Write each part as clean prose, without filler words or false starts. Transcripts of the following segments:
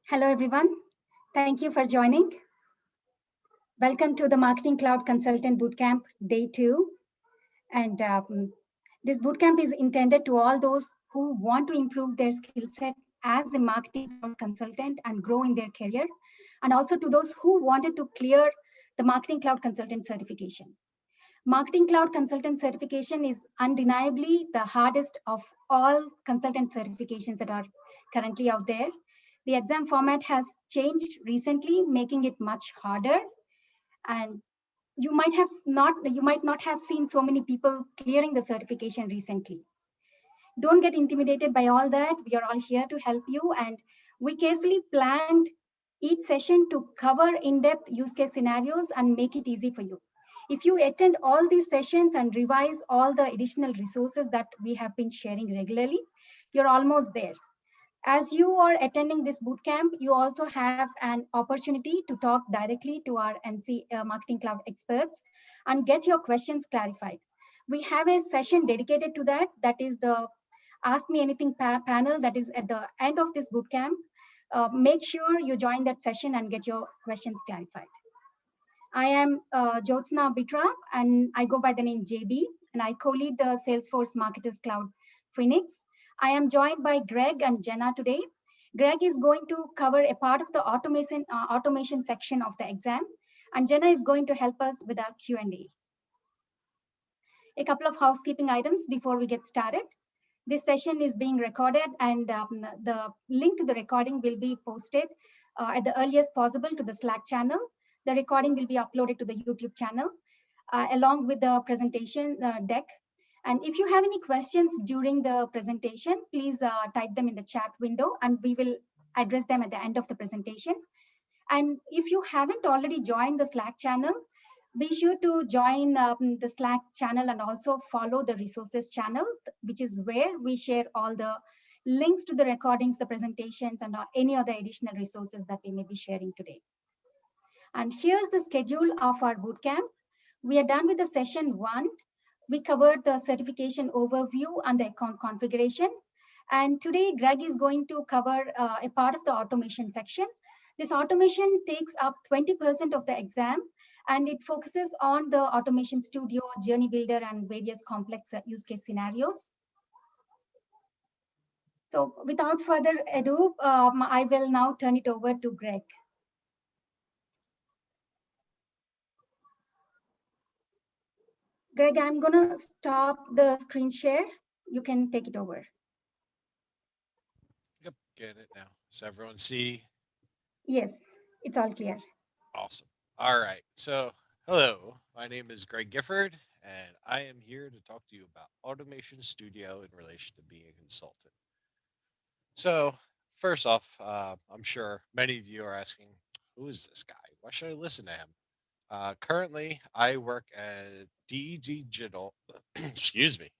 Hello, everyone. Thank you for joining. Welcome to the Marketing Cloud Consultant Bootcamp Day 2. And this bootcamp is intended to all those who want to improve their skill set as a Marketing Cloud consultant and grow in their career, and also to those who wanted to clear the Marketing Cloud Consultant certification. Marketing Cloud Consultant certification is undeniably the hardest of all consultant certifications that are currently out there. The exam format has changed recently, making it much harder. And you might not have seen so many people clearing the certification recently. Don't get intimidated by all that. We are all here to help you, and we carefully planned each session to cover in-depth use case scenarios and make it easy for you. If you attend all these sessions and revise all the additional resources that we have been sharing regularly, you're almost there. As you are attending this bootcamp, you also have an opportunity to talk directly to our Marketing Cloud experts and get your questions clarified. We have a session dedicated to that. That is the Ask Me Anything panel that is at the end of this bootcamp. Make sure you join that session and get your questions clarified. I am Jyotsna Bitra, and I go by the name JB, and I co-lead the Salesforce Marketers Cloud Phoenix. I am joined by Greg and Jenna today. Greg is going to cover a part of the automation section of the exam, and Jenna is going to help us with a Q&A. A couple of housekeeping items before we get started. This session is being recorded, and the link to the recording will be posted at the earliest possible to the Slack channel. The recording will be uploaded to the YouTube channel along with the presentation deck. And if you have any questions during the presentation, please type them in the chat window and we will address them at the end of the presentation. And if you haven't already joined the Slack channel, be sure to join the Slack channel and also follow the resources channel, which is where we share all the links to the recordings, the presentations, and any other additional resources that we may be sharing today. And here's the schedule of our bootcamp. We are done with the session 1. We covered the certification overview and the account configuration. And today, Greg is going to cover a part of the automation section. This automation takes up 20% of the exam, and it focuses on the Automation Studio, Journey Builder, and various complex use case scenarios. So without further ado, I will now turn it over to Greg. Greg, I'm going to stop the screen share. You can take it over. Yep, getting it now. Does everyone see? Yes, it's all clear. Awesome. All right. So, hello. My name is Greg Gifford, and I am here to talk to you about Automation Studio in relation to being a consultant. So, first off, I'm sure many of you are asking, who is this guy? Why should I listen to him? Currently, I work at DEG Digital, excuse me,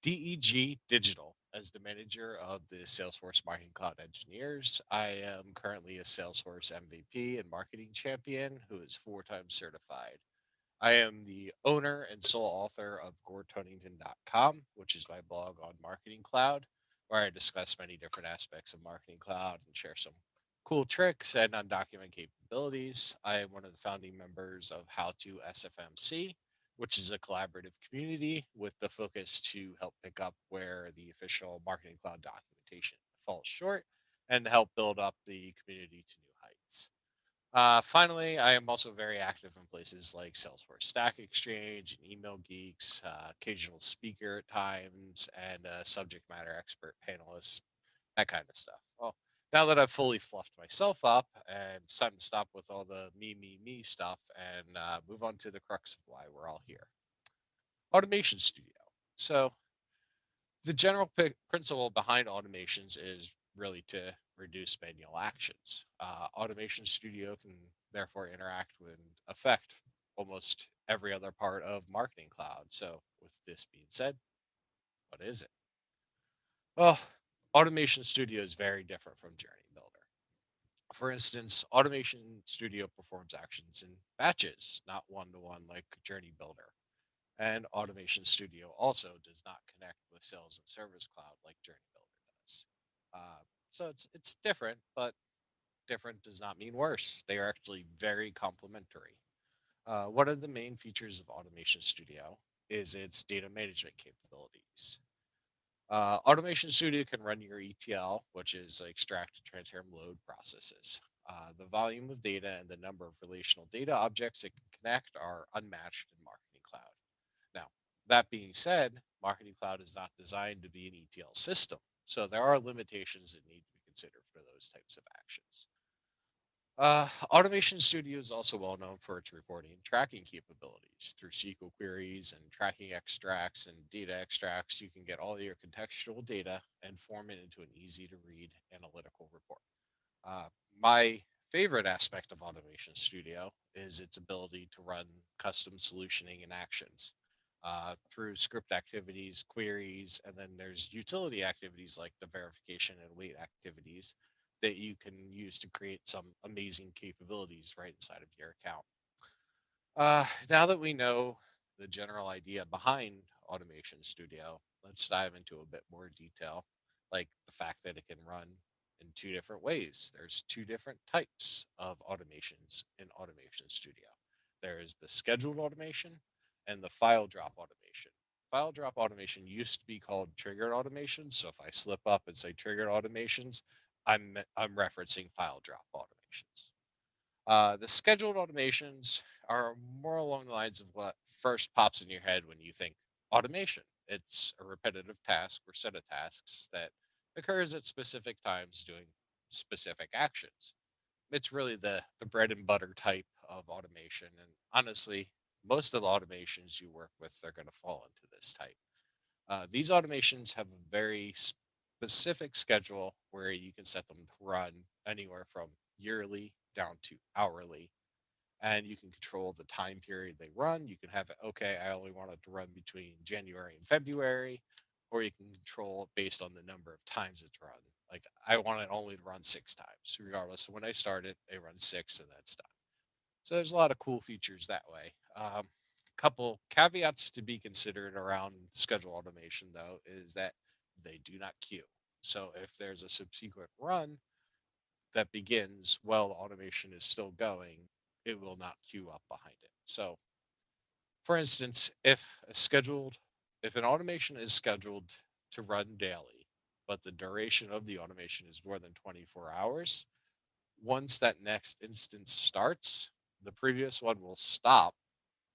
DEG Digital as the manager of the Salesforce Marketing Cloud Engineers. I am currently a Salesforce MVP and marketing champion who is 4 times certified. I am the owner and sole author of GordTonington.com, which is my blog on Marketing Cloud, where I discuss many different aspects of Marketing Cloud and share some cool tricks and undocumented capabilities. I am one of the founding members of How to SFMC, which is a collaborative community with the focus to help pick up where the official Marketing Cloud documentation falls short and help build up the community to new heights. Finally, I am also very active in places like Salesforce Stack Exchange and Email Geeks, occasional speaker at times, and a subject matter expert panelist, that kind of stuff. Well, now that I've fully fluffed myself up, and it's time to stop with all the me stuff and move on to the crux of why we're all here. Automation Studio. So, the general principle behind automations is really to reduce manual actions. Automation Studio can therefore interact and affect almost every other part of Marketing Cloud. So, with this being said, what is it? Well, Automation Studio is very different from Journey Builder. For instance, Automation Studio performs actions in batches, not one-to-one like Journey Builder. And Automation Studio also does not connect with Sales and Service Cloud like Journey Builder does. So it's different, but different does not mean worse. They are actually very complementary. One of the main features of Automation Studio is its data management capabilities. Automation Studio can run your ETL, which is extract, transform, load processes. The volume of data and the number of relational data objects it can connect are unmatched in Marketing Cloud. Now, that being said, Marketing Cloud is not designed to be an ETL system, so there are limitations that need to be considered for those types of actions. Automation Studio is also well known for its reporting and tracking capabilities. Through SQL queries and tracking extracts and data extracts, you can get all your contextual data and form it into an easy to read analytical report. Uh, my favorite aspect of Automation Studio is its ability to run custom solutioning and actions through script activities, queries, and then there's utility activities like the verification and wait activities that you can use to create some amazing capabilities right inside of your account. Now that we know the general idea behind Automation Studio, let's dive into a bit more detail, like the fact that it can run in two different ways. There's two different types of automations in Automation Studio. There's the scheduled automation and the file drop automation. File drop automation used to be called triggered automation. So if I slip up and say triggered automations, I'm referencing file drop automations. The scheduled automations are more along the lines of what first pops in your head when you think automation. It's a repetitive task or set of tasks that occurs at specific times doing specific actions. It's really the bread and butter type of automation. And honestly, most of the automations you work with are going to fall into this type. These automations have a very specific schedule where you can set them to run anywhere from yearly down to hourly, and you can control the time period they run. You can have it, okay, I only want it to run between January and February, or you can control it based on the number of times it's run. Like I want it only to run 6 times, regardless of when I start it, they run six and that's done. So there's a lot of cool features that way. Couple caveats to be considered around schedule automation though is that they do not queue. So if there's a subsequent run that begins while the automation is still going, it will not queue up behind it. So for instance, if an automation is scheduled to run daily, but the duration of the automation is more than 24 hours, once that next instance starts, the previous one will stop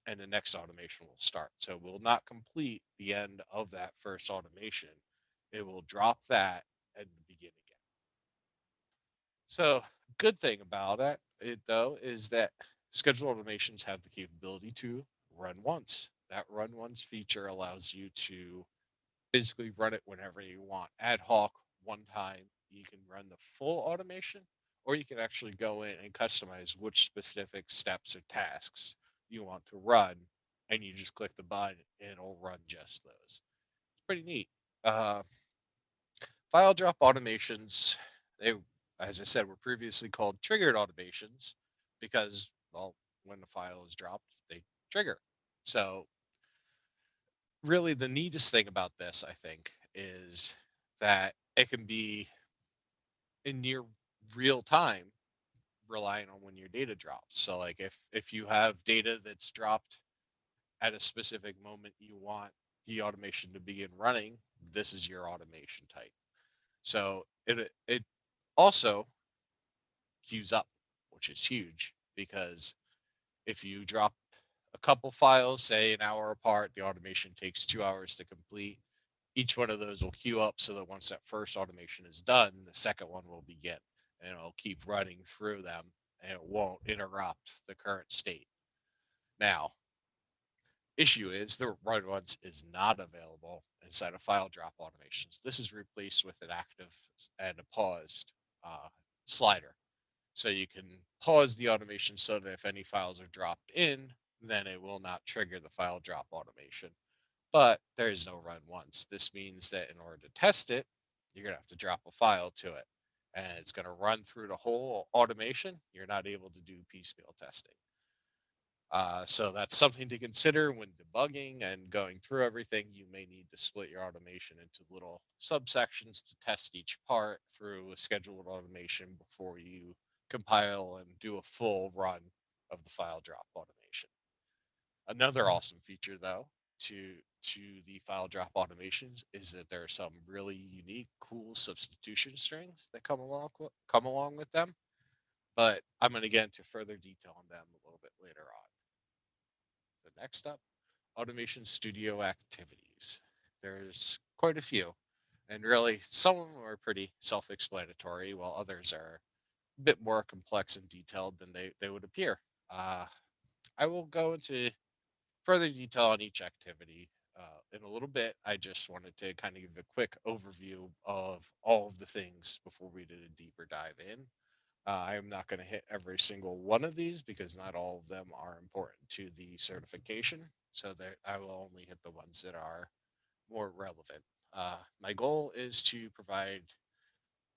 and the next automation will start. So it will not complete the end of that first automation. It will drop that and begin again. So good thing about it though is that scheduled automations have the capability to run once. That run once feature allows you to basically run it whenever you want, ad hoc, one time. You can run the full automation, or you can actually go in and customize which specific steps or tasks you want to run, and you just click the button and it'll run just those. It's pretty neat. Uh, File drop automations, they, as I said, were previously called triggered automations because, well, when the file is dropped, they trigger. So really the neatest thing about this, I think, is that it can be in near real time, relying on when your data drops. So like if you have data that's dropped at a specific moment you want the automation to begin running, this is your automation type. So it also queues up, which is huge because if you drop a couple files, say an hour apart, the automation takes 2 hours to complete. Each one of those will queue up so that once that first automation is done, the second one will begin and it'll keep running through them and it won't interrupt the current state. Now, issue is the run once is not available inside of file drop automations. This is replaced with an active and a paused uh, slider. So you can pause the automation so that if any files are dropped in, then it will not trigger the file drop automation. But there is no run once. This means that in order to test it, you're going to have to drop a file to it. And it's going to run through the whole automation. You're not able to do piecemeal testing. So that's something to consider when debugging and going through everything. You may need to split your automation into little subsections to test each part through a scheduled automation before you compile and do a full run of the file drop automation. Another awesome feature, though, to the file drop automations is that there are some really unique, cool substitution strings that come along with them. But I'm going to get into further detail on them a little bit later on. So next up, Automation Studio activities. There's quite a few, and really some of them are pretty self-explanatory, while others are a bit more complex and detailed than they would appear. Uh, I will go into further detail on each activity in a little bit. I just wanted to kind of give a quick overview of all of the things before we did a deeper dive in. I am not going to hit every single one of these because not all of them are important to the certification. So that I will only hit the ones that are more relevant. My goal is to provide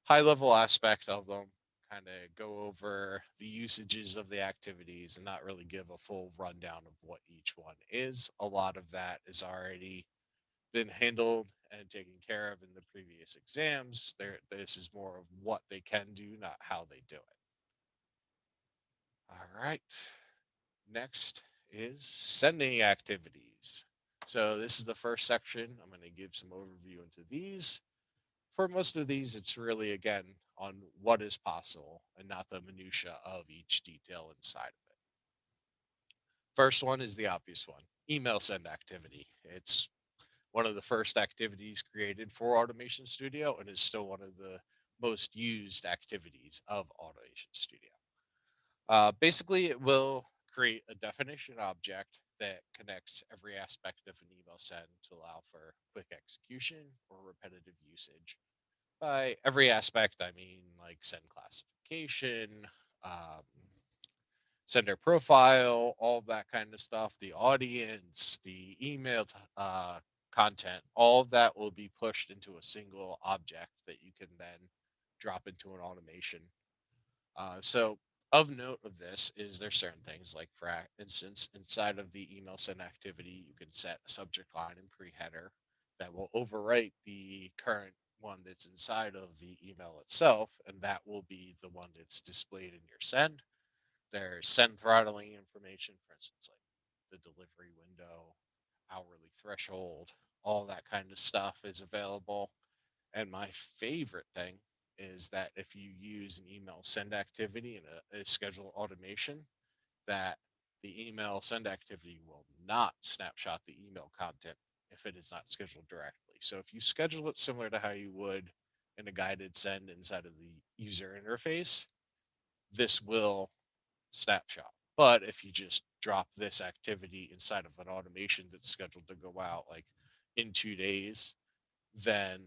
high level aspect of them, kind of go over the usages of the activities and not really give a full rundown of what each one is. A lot of that is already been handled and taken care of in the previous exams. This is more of what they can do, not how they do it. All right. Next is sending activities. So this is the first section. I'm going to give some overview into these. For most of these, it's really, again, on what is possible and not the minutia of each detail inside of it. First one is the obvious one, email send activity. It's one of the first activities created for Automation Studio and is still one of the most used activities of Automation Studio. Basically, it will create a definition object that connects every aspect of an email send to allow for quick execution or repetitive usage. By every aspect, I mean like send classification, um, sender profile, all that kind of stuff, the audience, the email content, all of that will be pushed into a single object that you can then drop into an automation. So of note of this is there's certain things like, for instance, inside of the email send activity, you can set a subject line and pre-header that will overwrite the current one that's inside of the email itself, and that will be the one that's displayed in your send. There's send throttling information, for instance, like the delivery window, hourly threshold, all that kind of stuff is available. And my favorite thing is that if you use an email send activity in a scheduled automation, that the email send activity will not snapshot the email content if it is not scheduled directly. So if you schedule it similar to how you would in a guided send inside of the user interface, this will snapshot. But if you just drop this activity inside of an automation that's scheduled to go out like in 2 days, then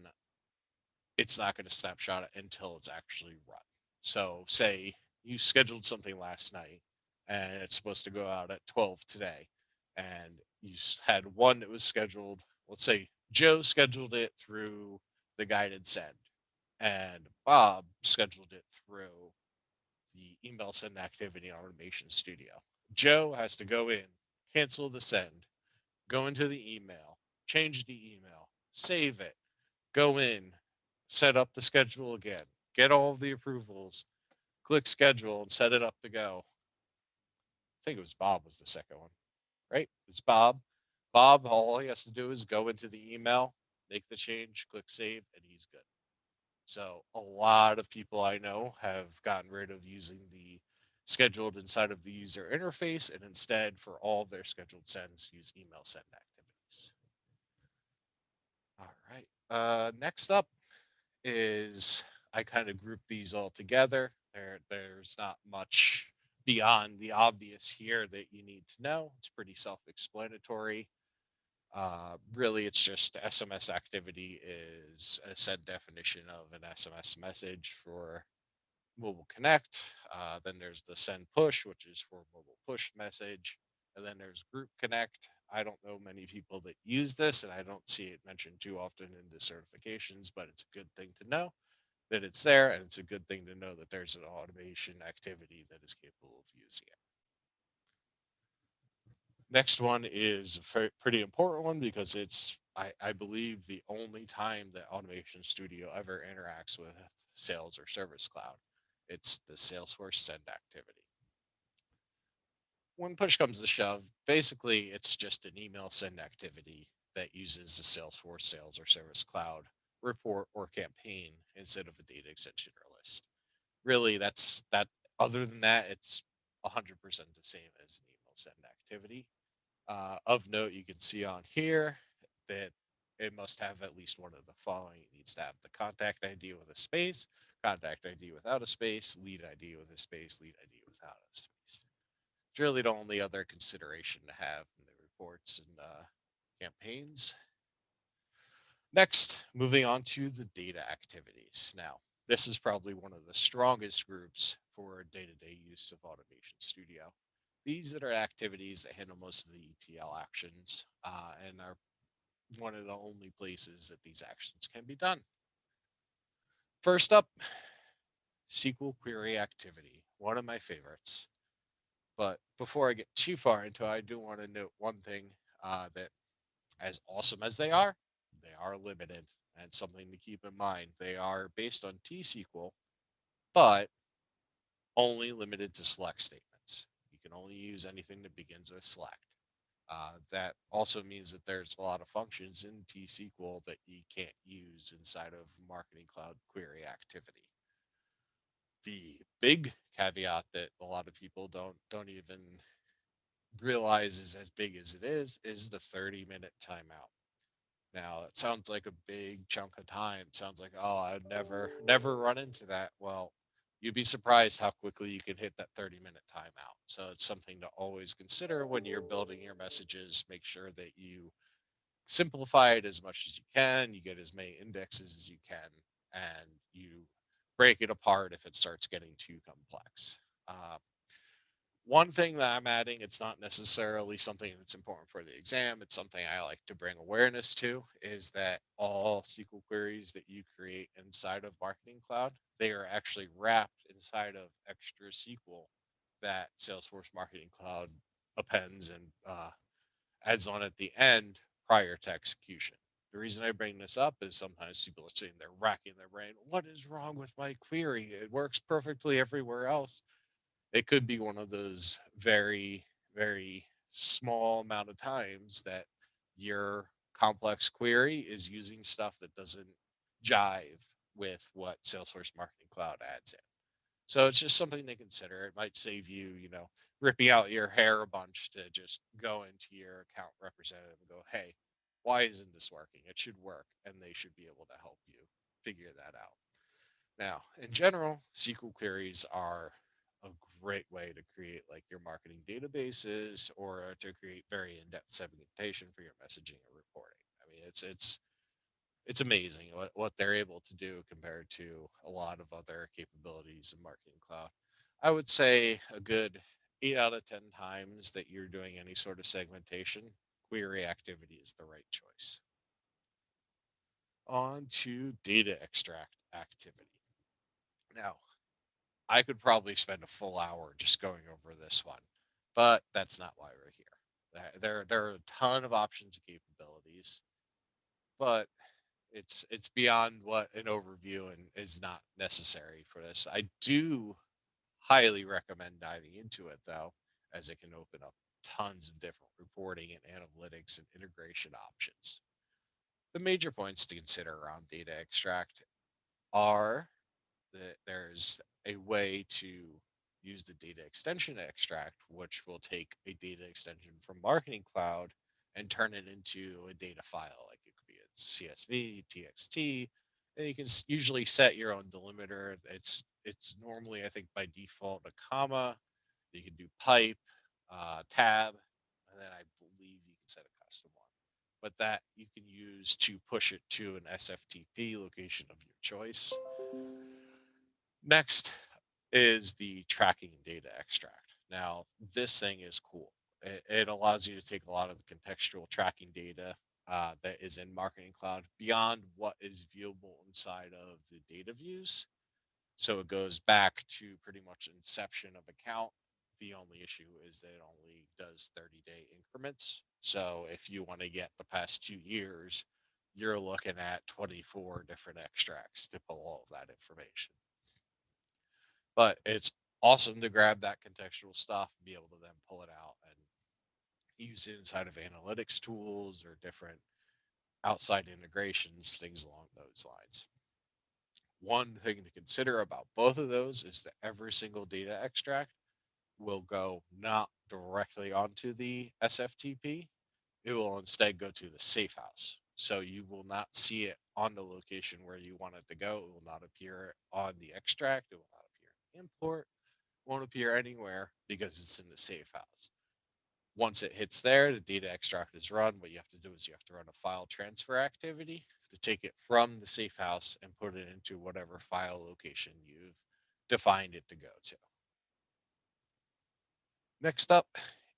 it's not going to snapshot it until it's actually run. So, say you scheduled something last night and it's supposed to go out at 12 today, and you had one that was scheduled, let's say Joe scheduled it through the guided send, and Bob scheduled it through the email send activity in Automation Studio. Joe has to go in, cancel the send, go into the email, change the email, save it, go in, set up the schedule again, get all of the approvals, click schedule, and set it up to go. I think it was Bob was the second one, right? It's Bob. Bob, all he has to do is go into the email, make the change, click save, and he's good. So a lot of people I know have gotten rid of using the scheduled inside of the user interface and instead for all of their scheduled sends use email send activities. All right. Next up is I kind of group these all together. There's not much beyond the obvious here that you need to know. It's pretty self-explanatory. Really, it's just SMS activity is a set definition of an SMS message for Mobile Connect. Then there's the send push, which is for mobile push message. And then there's Group Connect. I don't know many people that use this, and I don't see it mentioned too often in the certifications, but it's a good thing to know that it's there, and it's a good thing to know that there's an automation activity that is capable of using it. Next one is a pretty important one because it's, I believe, the only time that Automation Studio ever interacts with Sales or Service Cloud. It's the Salesforce send activity. When push comes to shove, basically it's just an email send activity that uses the Salesforce Sales or Service Cloud report or campaign instead of a data extension or list. Really, that's that. Other than that, it's 100% the same as an email send activity. Of note, you can see on here that it must have at least one of the following. It needs to have the contact ID with a space, contact ID without a space, lead ID with a space, lead ID without a space. It's really the only other consideration to have in the reports and campaigns. Next, moving on to the data activities. Now, this is probably one of the strongest groups for day-to-day use of Automation Studio. These are activities that handle most of the ETL actions and are one of the only places that these actions can be done. First up, SQL Query Activity, one of my favorites. But before I get too far into it, I do want to note one thing that as awesome as they are limited and something to keep in mind. They are based on T-SQL, but only limited to select statements. You can only use anything that begins with select. That also means that there's a lot of functions in T-SQL that you can't use inside of Marketing Cloud Query Activity. The big caveat that a lot of people don't even realize is as big as it is the 30-minute timeout. Now, it sounds like a big chunk of time. It sounds like, oh, I'd never run into that. Well, you'd be surprised how quickly you can hit that 30-minute timeout. So it's something to always consider when you're building your messages. Make sure that you simplify it as much as you can, you get as many indexes as you can, and you break it apart if it starts getting too complex. Uh, One thing that I'm adding, it's not necessarily something that's important for the exam. It's something I like to bring awareness to, is that all SQL queries that you create inside of Marketing Cloud, they are actually wrapped inside of extra SQL that Salesforce Marketing Cloud appends and adds on at the end prior to execution. The reason I bring this up is sometimes people are sitting there racking their brain. What is wrong with my query? It works perfectly everywhere else. It could be one of those very small amount of times that your complex query is using stuff that doesn't jive with what Salesforce Marketing Cloud adds in. So it's just something to consider. It might save you, ripping out your hair a bunch to just go into your account representative and go, hey, why isn't this working? It should work, and they should be able to help you figure that out. Now, in general, SQL queries are a great way to create like your marketing databases or to create very in-depth segmentation for your messaging and reporting. I mean, it's amazing what they're able to do compared to a lot of other capabilities in Marketing Cloud. I would say a good 8 out of 10 times that you're doing any sort of segmentation, query activity is the right choice. On to data extract activity. Now, I could probably spend a full hour just going over this one, but that's not why we're here. There are a ton of options and capabilities, but it's beyond what an overview and is not necessary for this. I do highly recommend diving into it though, as it can open up tons of different reporting and analytics and integration options. The major points to consider around data extract are that there's a way to use the data extension extract, which will take a data extension from Marketing Cloud and turn it into a data file. Like it could be a CSV, TXT, and you can usually set your own delimiter. It's normally, I think, by default a comma. You can do pipe, tab, and then I believe you can set a custom one. But that you can use to push it to an SFTP location of your choice. Next is the tracking data extract. Now, this thing is cool. It allows you to take a lot of the contextual tracking data that is in Marketing Cloud beyond what is viewable inside of the data views. So it goes back to pretty much inception of account. The only issue is that it only does 30-day increments. So if you want to get the past 2 years, you're looking at 24 different extracts to pull all of that information. But it's awesome to grab that contextual stuff and be able to then pull it out and use it inside of analytics tools or different outside integrations, things along those lines. One thing to consider about both of those is that every single data extract will go not directly onto the SFTP. It will instead go to the safe house. So you will not see it on the location where you want it to go. It will not appear on the extract. It will not appear in import. It won't appear anywhere because it's in the safe house. Once it hits there, the data extract is run. What you have to do is you have to run a file transfer activity to take it from the safe house and put it into whatever file location you've defined it to go to. Next up,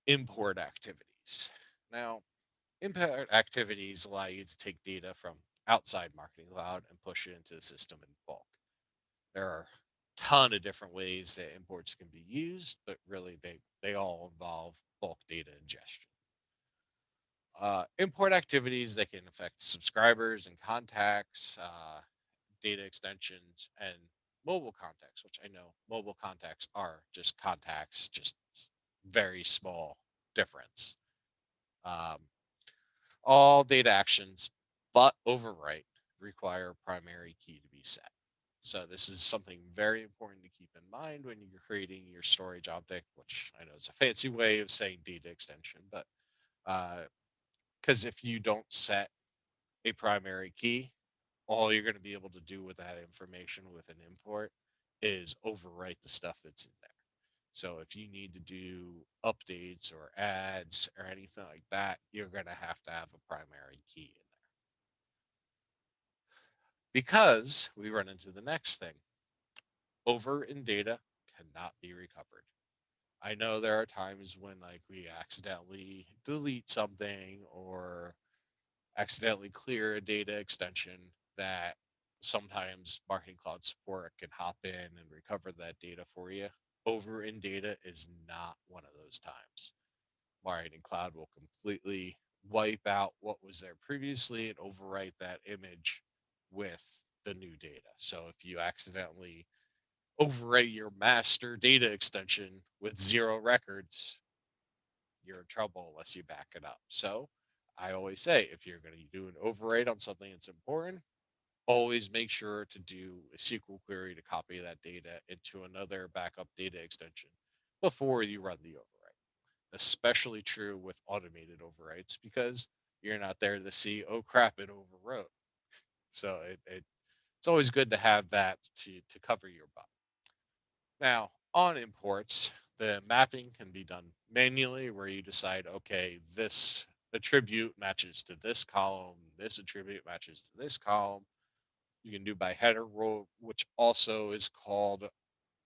import activities. Now, import activities allow you to take data from outside Marketing Cloud and push it into the system in bulk. There are a ton of different ways that imports can be used, but really they all involve bulk data ingestion. Import activities that can affect subscribers and contacts, data extensions, and mobile contacts, which I know mobile contacts are just contacts, just very small difference. Um, all data actions but overwrite require primary key to be set. So this is something very important to keep in mind when you're creating your storage object, which I know is a fancy way of saying data extension, but because if you don't set a primary key, all you're going to be able to do with that information with an import is overwrite the stuff that's in there. So if you need to do updates or ads or anything like that, you're going to have a primary key in there. Because we run into the next thing, over in data cannot be recovered. I know there are times when like we accidentally delete something or accidentally clear a data extension that sometimes Marketing Cloud support can hop in and recover that data for you. Over in data is not one of those times. Marketing Cloud will completely wipe out what was there previously and overwrite that image with the new data. So if you accidentally overwrite your master data extension with 0 records, you're in trouble unless you back it up. So I always say if you're going to do an overwrite on something that's important, always make sure to do a SQL query to copy that data into another backup data extension before you run the overwrite. Especially true with automated overwrites because you're not there to see, oh crap, it overwrote. So it's always good to have that to cover your butt. Now, on imports, the mapping can be done manually where you decide, okay, this attribute matches to this column, this attribute matches to this column. You can do by header rule, which also is called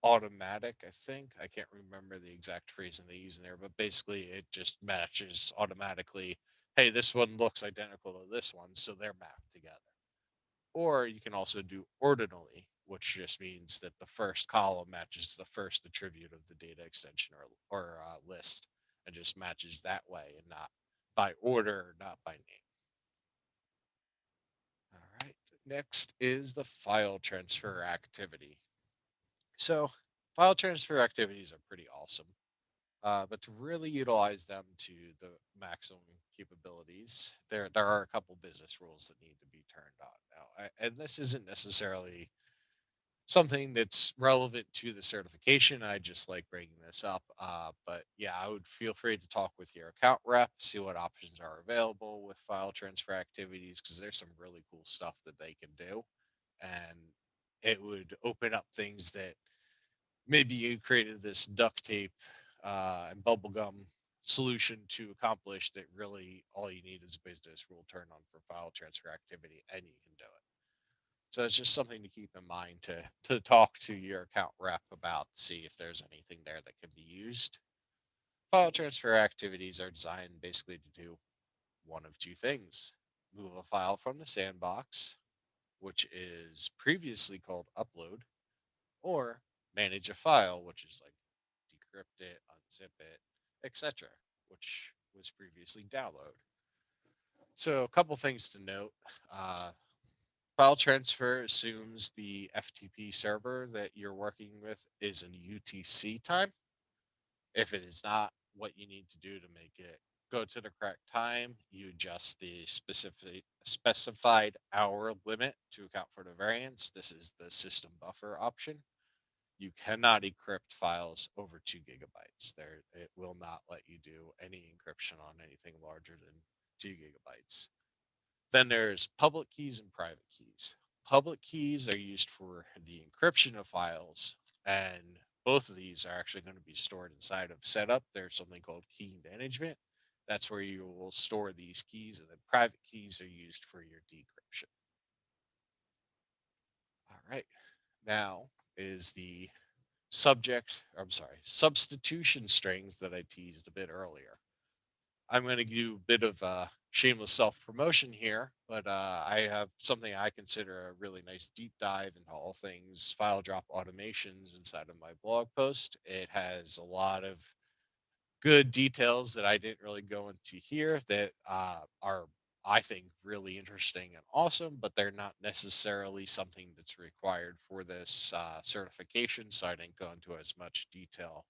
automatic, I think. I can't remember the exact phrasing they use in there, but basically it just matches automatically. Hey, this one looks identical to this one, so they're mapped together. Or you can also do ordinally, which just means that the first column matches the first attribute of the data extension or list and just matches that way and not by order, not by name. All right. Next is the file transfer activity. So file transfer activities are pretty awesome. But to really utilize them to the maximum capabilities, there are a couple business rules that need to be turned on. Now, and this isn't necessarily something that's relevant to the certification. I just like bringing this up. But yeah, I would feel free to talk with your account rep, see what options are available with file transfer activities, because there's some really cool stuff that they can do. And it would open up things that maybe you created this duct tape and bubblegum solution to accomplish that really all you need is a business rule turn on for file transfer activity and you can do it. So it's just something to keep in mind to talk to your account rep about, see if there's anything there that can be used. File transfer activities are designed basically to do one of two things: move a file from the sandbox, which is previously called upload, or manage a file, which is like decrypt it, unzip it, etc., which was previously download. So a couple things to note. File transfer assumes the FTP server that you're working with is in UTC time. If it is not, what you need to do to make it go to the correct time, you adjust the specified hour limit to account for the variance. This is the system buffer option. You cannot encrypt files over 2 GB. There, it will not let you do any encryption on anything larger than 2 GB. Then there's public keys and private keys. Public keys are used for the encryption of files, and both of these are actually going to be stored inside of setup. There's something called key management. That's where you will store these keys, and then private keys are used for your decryption. All right. Now is the substitution strings that I teased a bit earlier. I'm going to do a bit of shameless self promotion here, but I have something I consider a really nice deep dive into all things file drop automations inside of my blog post. It has a lot of good details that I didn't really go into here that are, I think, really interesting and awesome, but they're not necessarily something that's required for this certification. So I didn't go into as much detail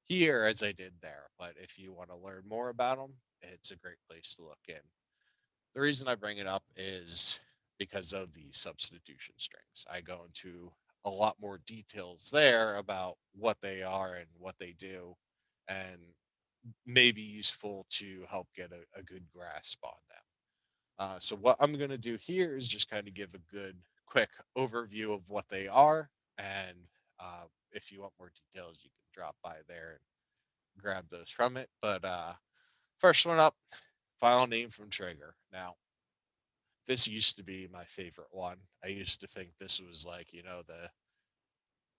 here as I did there. But if you want to learn more about them, it's a great place to look in. The reason I bring it up is because of the substitution strings. I go into a lot more details there about what they are and what they do, and may be useful to help get a good grasp on them. So, what I'm going to do here is just kind of give a good, quick overview of what they are. And if you want more details, you can drop by there and grab those from it. But first one up, file name from trigger. Now, this used to be my favorite one. I used to think this was like,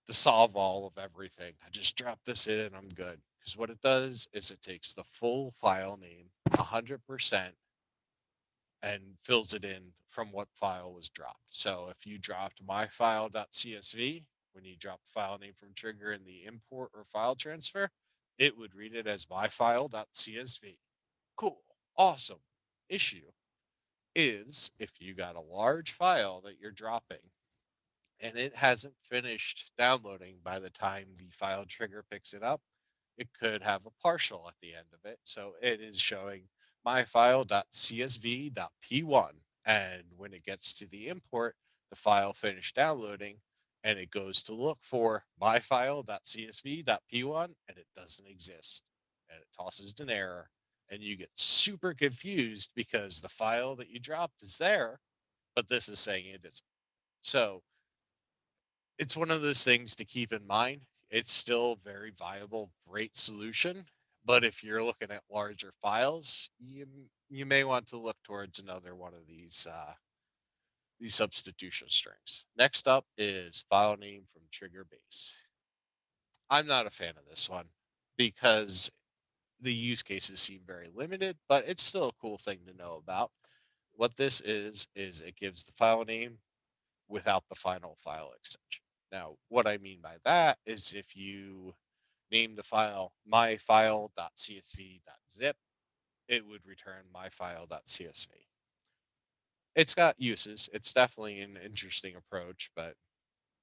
the solve all of everything. I just drop this in and I'm good. Because what it does is it takes the full file name 100% and fills it in from what file was dropped. So if you dropped myfile.csv, when you drop the file name from trigger in the import or file transfer, it would read it as myfile.csv. Cool. Awesome. Issue is if you got a large file that you're dropping and it hasn't finished downloading by the time the file trigger picks it up, it could have a partial at the end of it. So it is showing myfile.csv.p1. And when it gets to the import, the file finished downloading and it goes to look for myfile.csv.p1 and it doesn't exist. And it tosses an error. And you get super confused because the file that you dropped is there, but this is saying it isn't. So it's one of those things to keep in mind. It's still a very viable, great solution. But if you're looking at larger files, you may want to look towards another one of these substitution strings. Next up is file name from trigger base. I'm not a fan of this one because the use cases seem very limited, but it's still a cool thing to know about. What this is it gives the file name without the final file extension. Now, what I mean by that is if you name the file myfile.csv.zip, it would return myfile.csv. It's got uses. It's definitely an interesting approach, but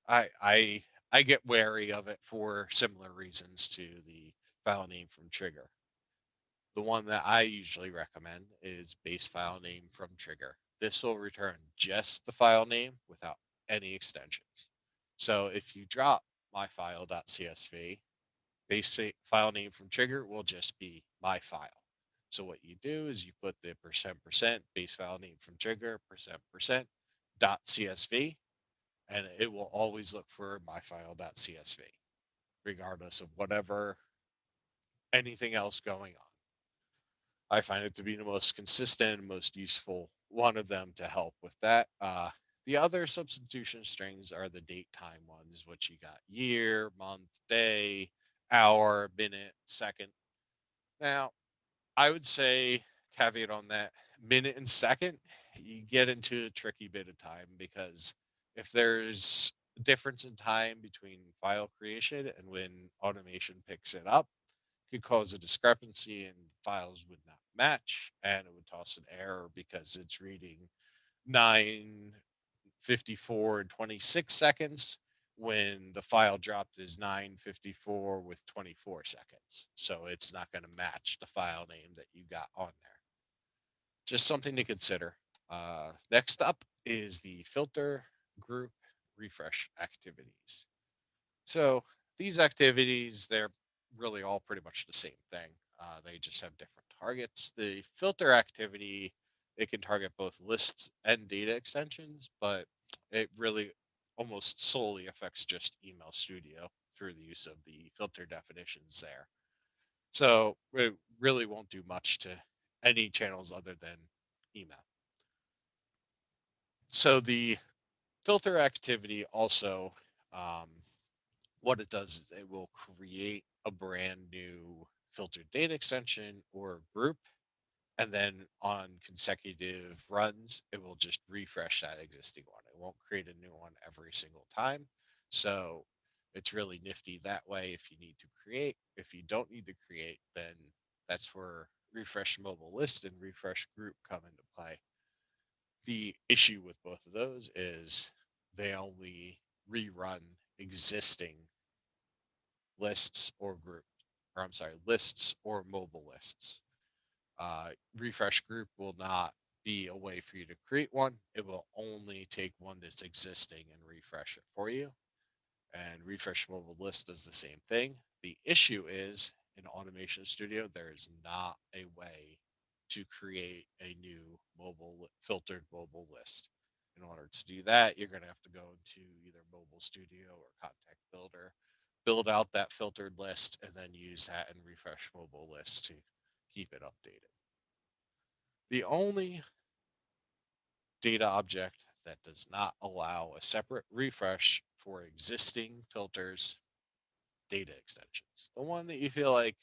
I get wary of it for similar reasons to the file name from trigger. The one that I usually recommend is base file name from trigger. This will return just the file name without any extensions. So if you drop myfile.csv, base file name from trigger will just be my file. So what you do is you put the %% base file name from trigger %% .csv, and it will always look for myfile.csv, regardless of whatever anything else going on. I find it to be the most consistent and most useful one of them to help with that. The other substitution strings are the date time ones, which you got year, month, day, hour, minute, second. Now, I would say, caveat on that, minute and second, you get into a tricky bit of time because if there's a difference in time between file creation and when automation picks it up, could cause a discrepancy and files would not match and it would toss an error because it's reading 9 54 and 26 seconds when the file dropped is 954 with 24 seconds. So it's not going to match the file name that you got on there. Just something to consider. Next up is the filter group refresh activities. So these activities, they're really all pretty much the same thing. They just have different targets. The filter activity, it can target both lists and data extensions, but it really almost solely affects just Email Studio through the use of the filter definitions there. So it really won't do much to any channels other than email. So the filter activity also, um, what it does is it will create a brand new filtered data extension or group. And then on consecutive runs, it will just refresh that existing one. It won't create a new one every single time. So it's really nifty that way if you need to create. If you don't need to create, then that's where refresh mobile list and refresh group come into play. The issue with both of those is they only rerun existing lists or group, or I'm sorry, lists or mobile lists. Refresh group will not be a way for you to create one. It will only take one that's existing and refresh it for you. And refresh mobile list does the same thing. The issue is in Automation Studio, there is not a way to create a new filtered mobile list. In order to do that, you're going to have to go into either Mobile Studio or Contact Builder, build out that filtered list, and then use that and refresh mobile list to keep it updated. The only data object that does not allow a separate refresh for existing filters, data extensions. The one that you feel like,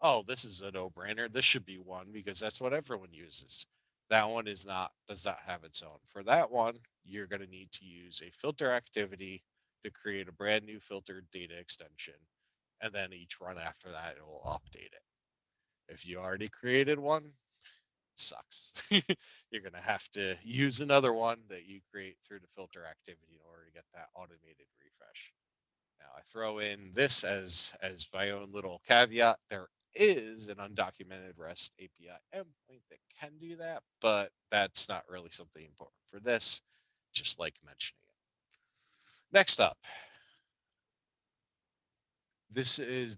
oh, this is a no-brainer. This should be one because that's what everyone uses. That one does not have its own. For that one, you're going to need to use a filter activity to create a brand new filtered data extension. And then each run after that, it will update it. If you already created one, it sucks. You're going to have to use another one that you create through the filter activity in order to get that automated refresh. Now I throw in this as my own little caveat. There is an undocumented REST API endpoint that can do that, but that's not really something important for this, just like mentioning it. Next up, this is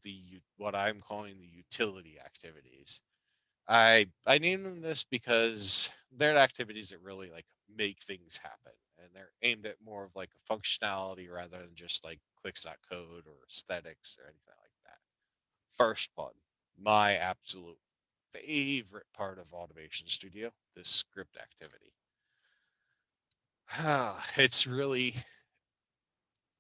what I'm calling the utility activities. I named them this because they're activities that really like make things happen, and they're aimed at more of like a functionality rather than just like clicks.code or aesthetics or anything like that. First one, my absolute favorite part of Automation Studio, this script activity. It's really,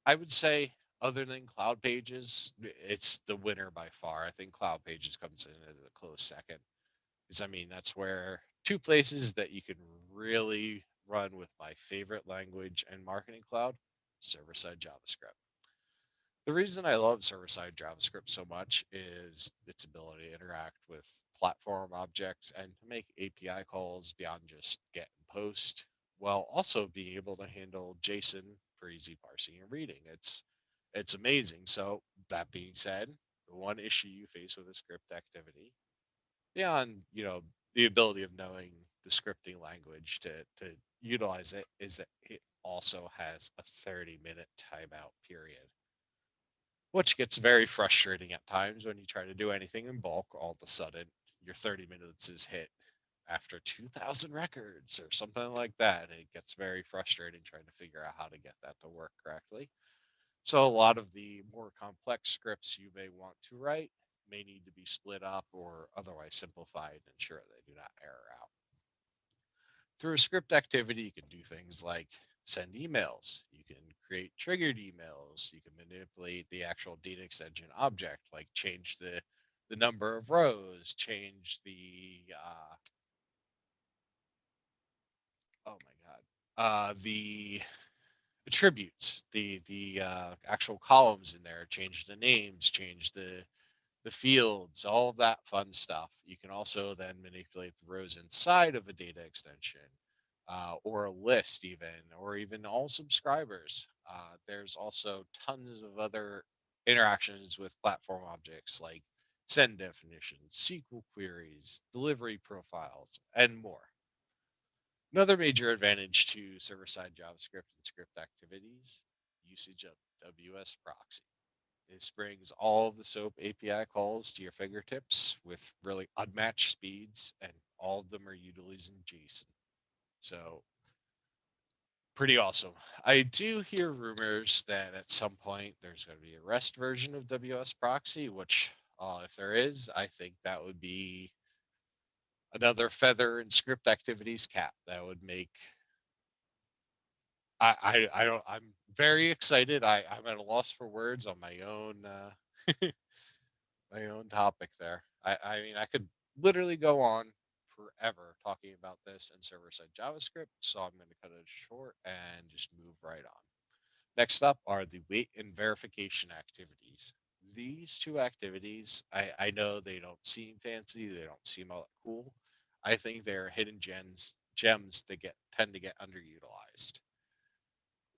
I would say, other than Cloud Pages, it's the winner by far. I think Cloud Pages comes in as a close second. Because I mean, that's where two places that you can really run with my favorite language and Marketing Cloud, server-side JavaScript. The reason I love server-side JavaScript so much is its ability to interact with platform objects and to make API calls beyond just get and post, while also being able to handle JSON for easy parsing and reading. It's amazing. So that being said, the one issue you face with a script activity, beyond the ability of knowing the scripting language to utilize it, is that it also has a 30-minute timeout period, which gets very frustrating at times when you try to do anything in bulk. All of a sudden your 30 minutes is hit after 2,000 records or something like that, and it gets very frustrating trying to figure out how to get that to work correctly. So a lot of the more complex scripts you may want to write may need to be split up or otherwise simplified and ensure they do not error out. Through a script activity, you can do things like send emails. You can create triggered emails. You can manipulate the actual data extension object, like change the number of rows, change the oh my god, the attributes, the actual columns in there, change the names, change the fields, all of that fun stuff. You can also then manipulate the rows inside of a data extension, or a list, or even all subscribers. There's also tons of other interactions with platform objects like send definitions, SQL queries, delivery profiles, and more. Another major advantage to server-side JavaScript and script activities, usage of WS proxy. This brings all of the SOAP API calls to your fingertips with really unmatched speeds, and all of them are utilizing JSON. So pretty awesome. I do hear rumors that at some point there's going to be a REST version of WS proxy, which if there is, I think that would be another feather in script activities cap. That would make I don't I'm very excited. I'm at a loss for words on my own my own topic there. I mean I could literally go on forever talking about this in server-side JavaScript, so I'm going to cut it short and just move right on. Next up are the wait and verification activities. These two activities, I know they don't seem fancy, they don't seem all that cool. I think they're hidden gems that tend to get underutilized.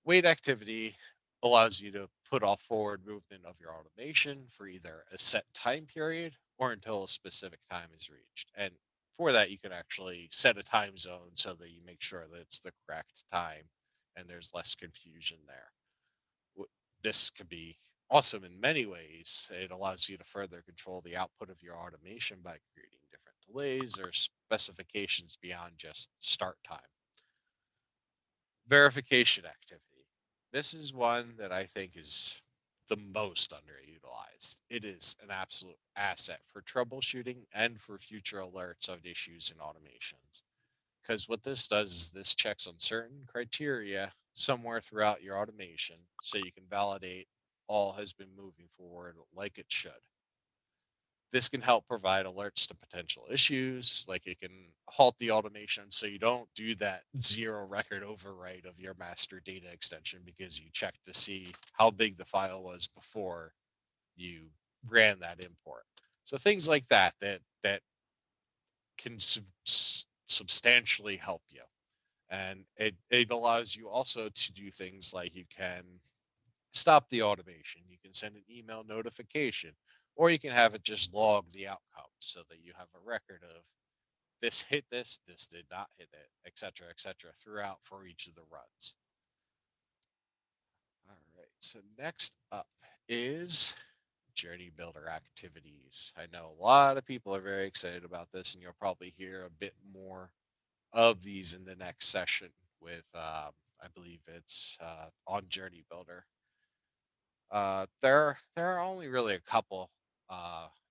Wait activity allows you to put off forward movement of your automation for either a set time period or until a specific time is reached. And for that, you can actually set a time zone so that you make sure that it's the correct time and there's less confusion there. This could be awesome in many ways. It allows you to further control the output of your automation by creating different delays or specifications beyond just start time. Verification activity. This is one that I think is the most underutilized. It is an absolute asset for troubleshooting and for future alerts of issues in automations. Because what this does is this checks on certain criteria somewhere throughout your automation so you can validate all has been moving forward like it should. This can help provide alerts to potential issues, like it can halt the automation so you don't do that zero record overwrite of your master data extension because you checked to see how big the file was before you ran that import. So things like that can substantially help you. And it allows you also to do things like you can stop the automation. You can send an email notification, or you can have it just log the outcome so that you have a record of this hit this did not hit it, et cetera, throughout for each of the runs. All right. So next up is Journey Builder activities. I know a lot of people are very excited about this, and you'll probably hear a bit more of these in the next session with, I believe it's on Journey Builder. There are only really a couple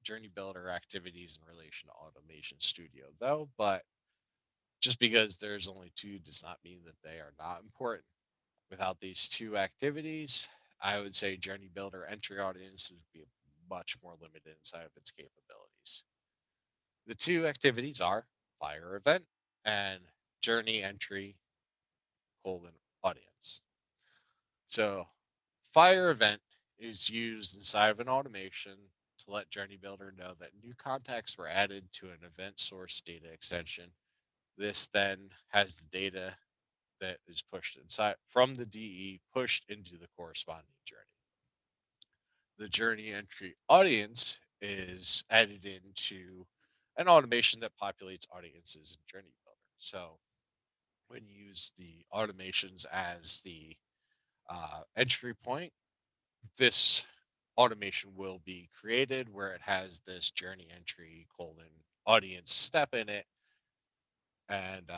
Journey Builder activities in relation to Automation Studio, though. But just because there's only two does not mean that they are not important. Without these two activities, I would say Journey Builder entry audience would be much more limited inside of its capabilities. The two activities are Fire Event and Journey Entry audience. So Fire Event is used inside of an automation to let Journey Builder know that new contacts were added to an event source data extension. This then has the data that is pushed inside from the DE pushed into the corresponding journey. The journey entry audience is added into an automation that populates audiences in Journey Builder. So when you use the automations as the entry point, this automation will be created where it has this journey entry audience step in it, and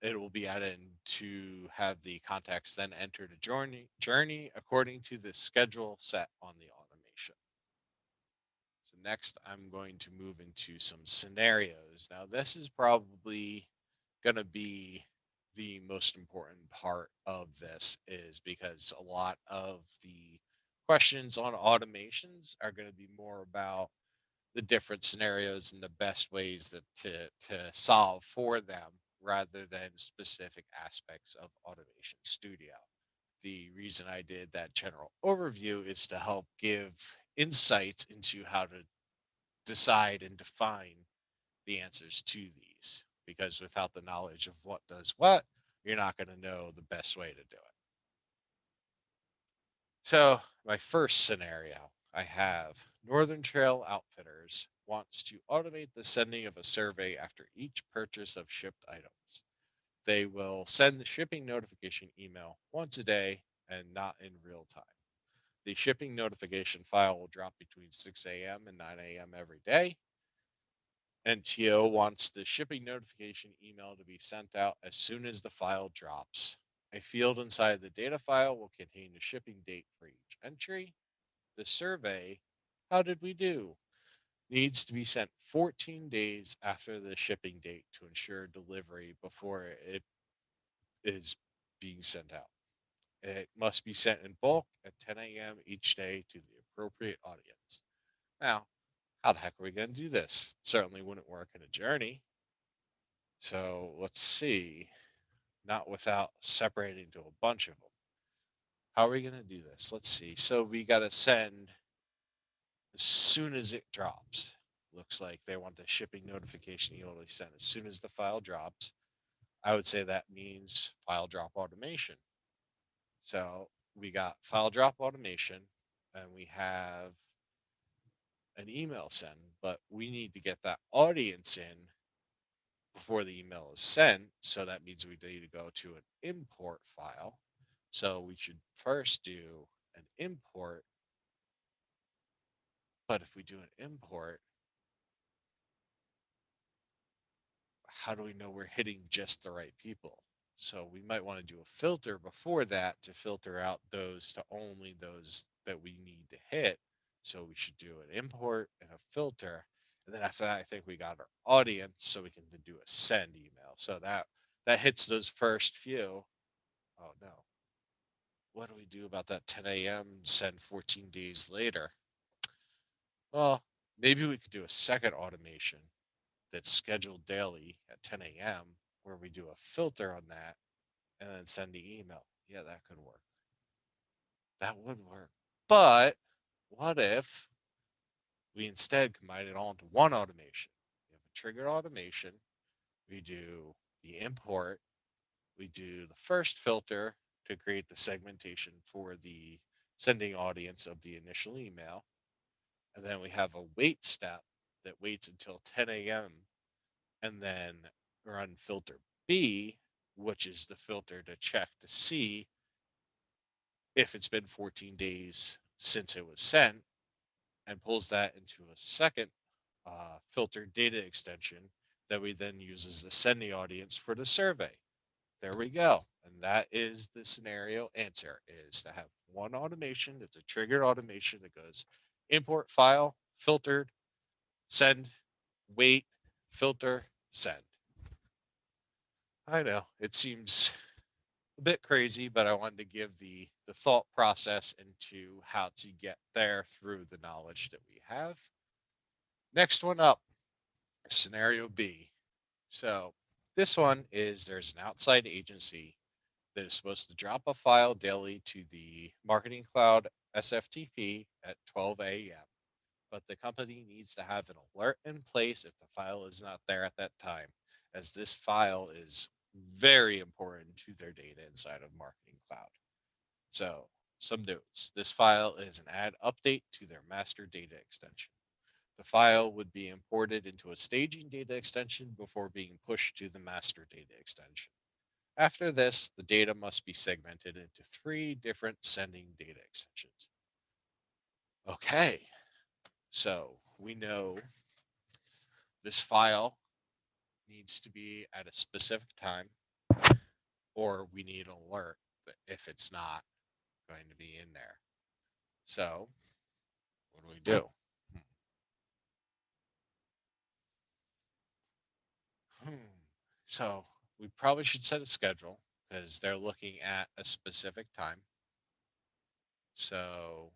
it will be added to have the context then enter the journey according to the schedule set on the automation. So next I'm going to move into some scenarios. Now this is probably going to be the most important part of this, is because a lot of the questions on automations are going to be more about the different scenarios and the best ways to solve for them rather than specific aspects of Automation Studio. The reason I did that general overview is to help give insights into how to decide and define the answers to these, because without the knowledge of what does what, you're not going to know the best way to do it. So my first scenario, I have Northern Trail Outfitters wants to automate the sending of a survey after each purchase of shipped items. They will send the shipping notification email once a day and not in real time. The shipping notification file will drop between 6 a.m. and 9 a.m. every day. NTO wants the shipping notification email to be sent out as soon as the file drops. A field inside the data file will contain the shipping date for each entry. The survey, how did we do, needs to be sent 14 days after the shipping date to ensure delivery before it is being sent out. It must be sent in bulk at 10 a.m. each day to the appropriate audience. Now, how the heck are we going to do this? It certainly wouldn't work in a journey. So let's see, not without separating to a bunch of them. How are we going to do this? Let's see. So we got to send as soon as it drops. Looks like they want the shipping notification email to be sent as soon as the file drops. I would say that means file drop automation. So we got file drop automation and we have an email send, but we need to get that audience in before the email is sent. So that means we need to go to an import file. So we should first do an import. But if we do an import, how do we know we're hitting just the right people? So we might want to do a filter before that to filter out those to only those that we need to hit. So we should do an import and a filter. And then after that, I think we got our audience, so we can do a send email. So that hits those first few. Oh no. What do we do about that 10 a.m. send 14 days later? Well, maybe we could do a second automation that's scheduled daily at 10 a.m. where we do a filter on that and then send the email. Yeah, that could work. That would work. But what if we instead combine it all into one automation? We have a triggered automation. We do the import. We do the first filter to create the segmentation for the sending audience of the initial email. And then we have a wait step that waits until 10 a.m. and then run filter B, which is the filter to check to see if it's been 14 days since it was sent, and pulls that into a second filter data extension that we then use as the sending audience for the survey. There we go. And that is the scenario answer, is to have one automation. It's a triggered automation that goes import file, filtered, send, wait, filter, send. I know it seems a bit crazy, but I wanted to give the thought process into how to get there through the knowledge that we have. Next one up, scenario B. So this one is there's an outside agency that is supposed to drop a file daily to the Marketing Cloud SFTP at 12 a.m. But the company needs to have an alert in place if the file is not there at that time, as this file is very important to their data inside of Marketing Cloud. So, some notes. This file is an add update to their master data extension. The file would be imported into a staging data extension before being pushed to the master data extension. After this, the data must be segmented into 3 different sending data extensions. Okay, so we know this file needs to be at a specific time, or we need an alert if it's not going to be in there. So, what do we do? So, we probably should set a schedule because they're looking at a specific time. So,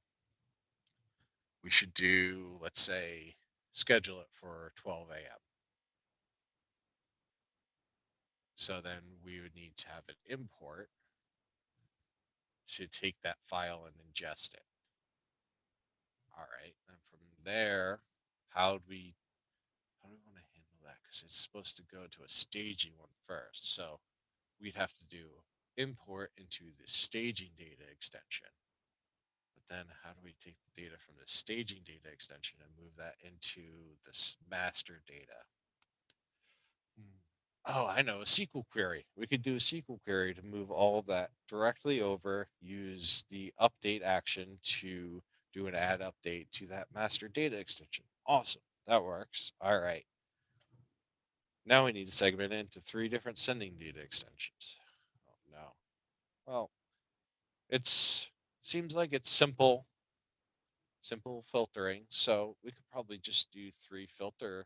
we should do, let's say, schedule it for 12 a.m. So then we would need to have an import to take that file and ingest it. All right. And from there, how do we want to handle that? Because it's supposed to go to a staging one first. So we'd have to do import into the staging data extension. But then how do we take the data from the staging data extension and move that into this master data? Hmm. Oh, I know, a SQL query. We could do a SQL query to move all of that directly over, use the update action to do an add update to that master data extension. Awesome. That works. All right. Now we need to segment it into 3 different sending data extensions. Oh no. Well, it's seems like it's simple filtering. So we could probably just do 3 filter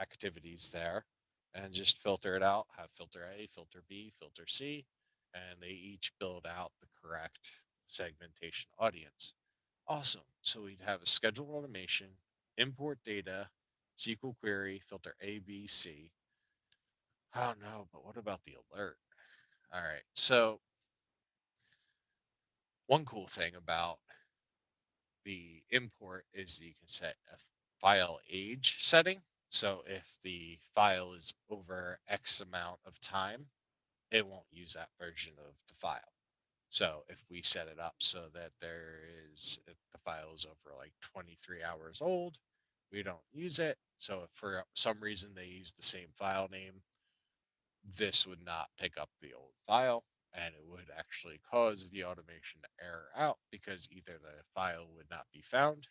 activities there and just filter it out. Have filter A, filter B, filter C, and they each build out the correct segmentation audience. Awesome. So we'd have a scheduled automation, import data, SQL query, filter A, B, C. Oh no, but what about the alert? All right. So one cool thing about the import is that you can set a file age setting. So if the file is over X amount of time, it won't use that version of the file. So if we set it up so that if the file is over like 23 hours old, we don't use it. So if for some reason they use the same file name, this would not pick up the old file, and it would actually cause the automation to error out because either the file would not be found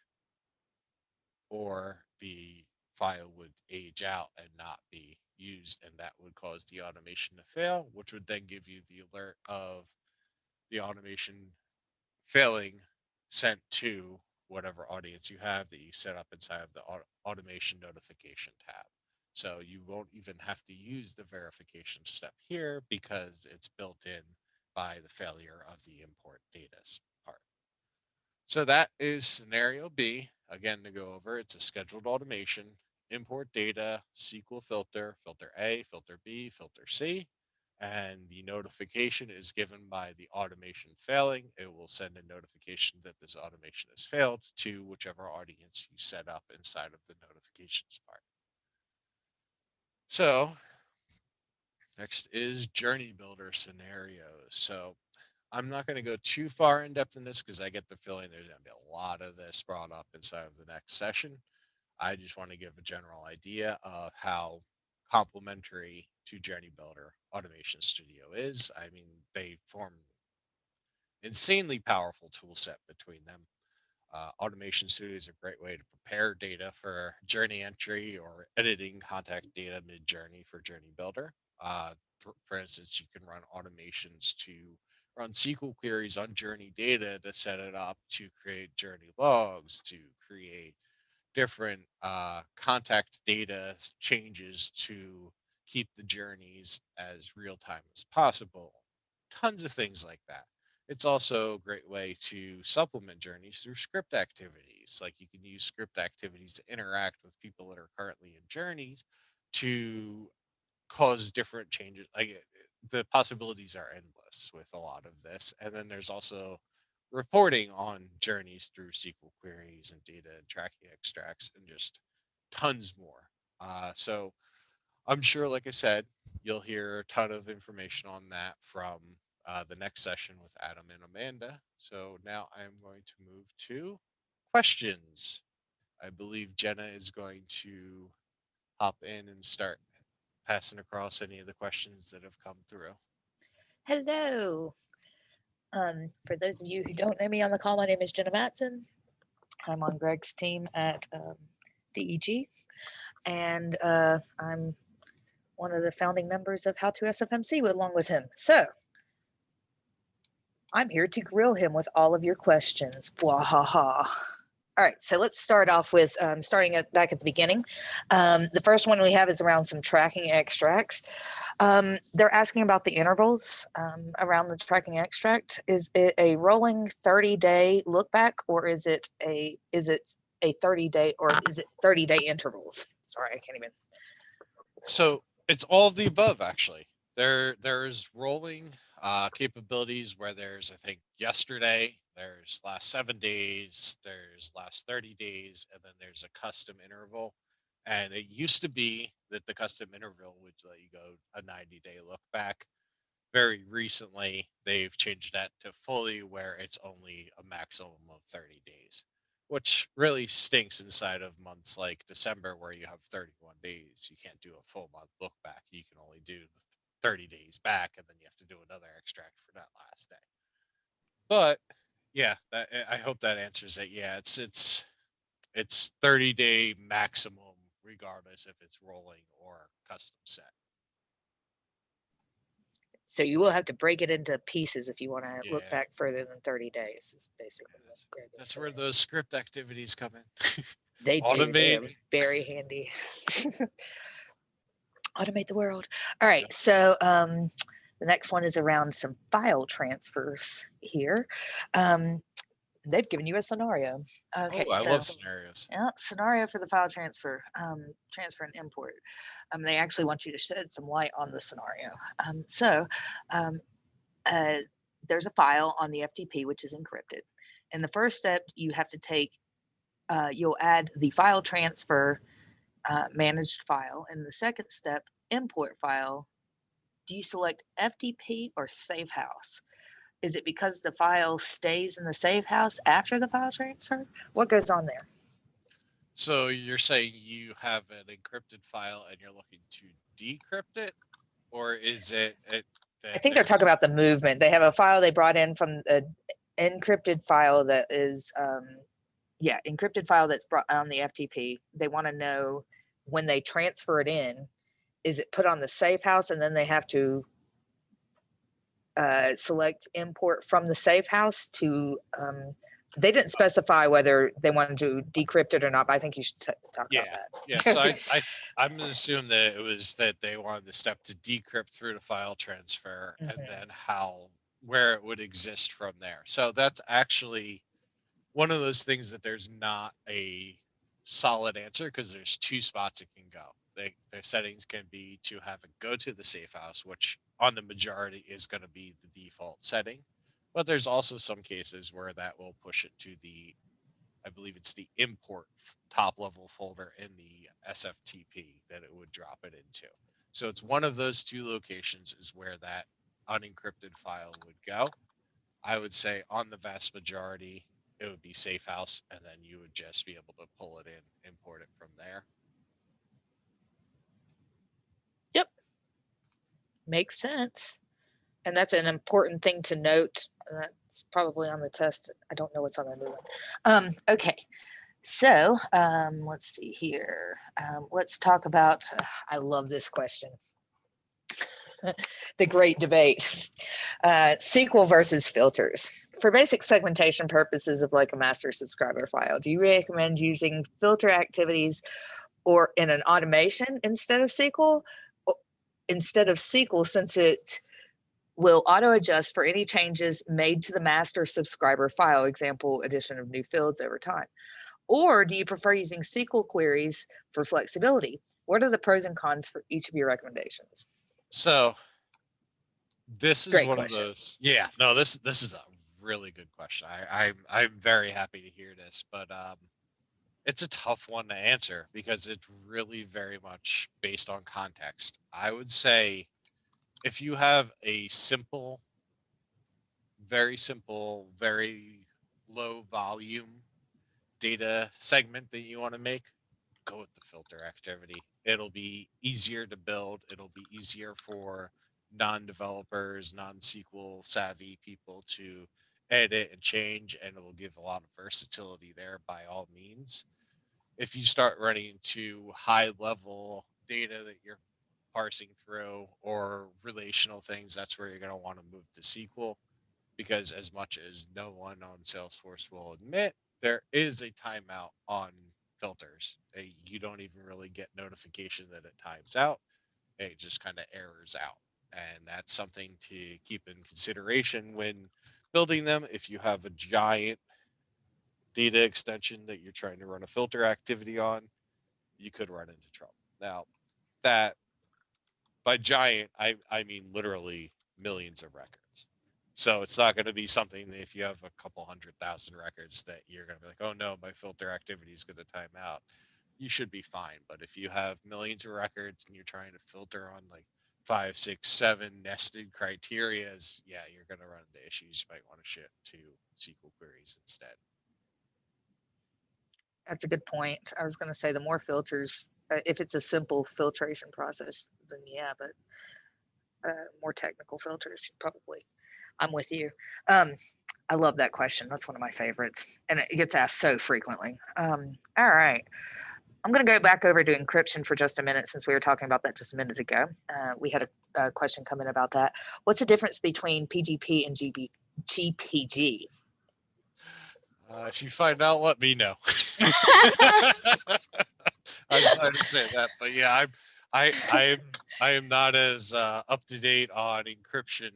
or the file would age out and not be used, and that would cause the automation to fail, which would then give you the alert of the automation failing sent to whatever audience you have that you set up inside of the automation notification tab. So you won't even have to use the verification step here because it's built in by the failure of the import data part. So that is scenario B. Again, to go over, it's a scheduled automation, import data, SQL filter, filter A, filter B, filter C, and the notification is given by the automation failing. It will send a notification that this automation has failed to whichever audience you set up inside of the notifications part. So next is journey builder scenarios. So I'm not going to go too far in depth in this because I get the feeling there's going to be a lot of this brought up inside of the next session. I just want to give a general idea of how complementary to Journey Builder Automation Studio is. I mean, they form insanely powerful tool set between them. Automation Studio is a great way to prepare data for journey entry or editing contact data mid journey for Journey Builder. For instance, you can run automations to run SQL queries on journey data to set it up to create journey logs, to create different contact data changes to keep the journeys as real time as possible. Tons of things like that. It's also a great way to supplement journeys through script activities. Like you can use script activities to interact with people that are currently in journeys to cause different changes. The possibilities are endless with a lot of this. And then there's also reporting on journeys through SQL queries and data and tracking extracts and just tons more. So I'm sure, like I said, you'll hear a ton of information on that from the next session with Adam and Amanda. So now I'm going to move to questions. I believe Jenna is going to hop in and start passing across any of the questions that have come through. Hello. For those of you who don't know me on the call, my name is Jenna Matson. I'm on Greg's team at DEG, and I'm one of the founding members of How to SFMC along with him. So I'm here to grill him with all of your questions. Wahaha. All right, so let's start off with back at the beginning. The first one we have is around some tracking extracts. They're asking about the intervals around the tracking extract. Is it a rolling 30-day look back, or is it a 30-day, or is it 30-day intervals? Sorry, I can't even. So it's all of the above, actually. There's rolling capabilities where there's, I think, yesterday, there's last 7 days, there's last 30 days, and then there's a custom interval. And it used to be that the custom interval would let you go a 90-day look back. very recently, they've changed that to fully where it's only a maximum of 30 days, which really stinks inside of months like December where you have 31 days. You can't do a full month look back. You can only do 30 days back, and then you have to do another extract for that last day. But yeah, I hope that answers it. Yeah, it's 30-day maximum regardless if it's rolling or custom set. So you will have to break it into pieces if you want to look Yeah. back further than 30 days. Is basically what Greg is That's where saying. those script activities come in. They do. They are Automate. very handy. Automate the world. All right. Yep. So the next one is around some file transfers here. They've given you a scenario. Okay, Oh, I so love scenarios. yeah, scenario for the file transfer, transfer and import. They actually want you to shed some light on the scenario. There's a file on the FTP which is encrypted. In the first step, you have to take, you'll add the file transfer managed file. In the second step, import file, do you select FTP or safe house? Is it because the file stays in the safe house after the file transfer? What goes on there? So you're saying you have an encrypted file and you're looking to decrypt it, or is it I that think they're there's talking about the movement. They have a file they brought in from an encrypted file that is, encrypted file that's brought on the FTP. They want to know when they transfer it in, is it put on the safe house and then they have to select import from the safe house to, they didn't specify whether they wanted to decrypt it or not, but I think you should talk about yeah that. yeah. So I'm gonna assume that it was that they wanted the step to decrypt through the file transfer and Mhm. then where it would exist from there. So that's actually one of those things that there's not a solid answer because there's two spots it can go. Their settings can be to have it go to the safe house, which on the majority is going to be the default setting. But there's also some cases where that will push it to I believe it's the import top level folder in the SFTP that it would drop it into. So it's one of those two locations is where that unencrypted file would go. I would say on the vast majority, it would be safe house, and then you would just be able to pull it in, import it from there. Yep, makes sense. And that's an important thing to note. That's probably on the test. I don't know what's on the new one. Okay, so let's see here. Let's talk about, I love this question. The great debate. SQL versus filters. For basic segmentation purposes of like a master subscriber file, do you recommend using filter activities or in an automation instead of SQL? Since it will auto adjust for any changes made to the master subscriber file, example, addition of new fields over time? Or do you prefer using SQL queries for flexibility? What are the pros and cons for each of your recommendations? So this is Great one of question. those. Yeah, no, this is a really good question. I'm very happy to hear this, but it's a tough one to answer because it's really very much based on context. I would say if you have a simple, very low volume data segment that you want to make, go with the filter activity. It'll be easier to build. It'll be easier for non-developers, non-SQL savvy people to edit and change, and it'll give a lot of versatility there by all means. If you start running into high level data that you're parsing through or relational things, that's where you're going to want to move to SQL because as much as no one on Salesforce will admit, there is a timeout on filters. You don't even really get notification that it times out. It just kind of errors out. And that's something to keep in consideration when building them. If you have a giant data extension that you're trying to run a filter activity on, you could run into trouble. Now, that by giant, I mean literally millions of records. So it's not going to be something that if you have a couple 100,000 records that you're going to be like, oh no, my filter activity is going to time out. You should be fine. But if you have millions of records and you're trying to filter on like 5, 6, 7 nested criterias, yeah, you're going to run into issues. You might want to shift to SQL queries instead. That's a good point. I was going to say the more filters, if it's a simple filtration process, then yeah, but more technical filters, probably. I'm with you. I love that question. That's one of my favorites, and it gets asked so frequently. All right. I'm going to go back over to encryption for just a minute since we were talking about that just a minute ago. We had a question come in about that. What's the difference between PGP and GPG? If you find out, let me know. I'm sorry to say that, but yeah, I am not as up to date on encryption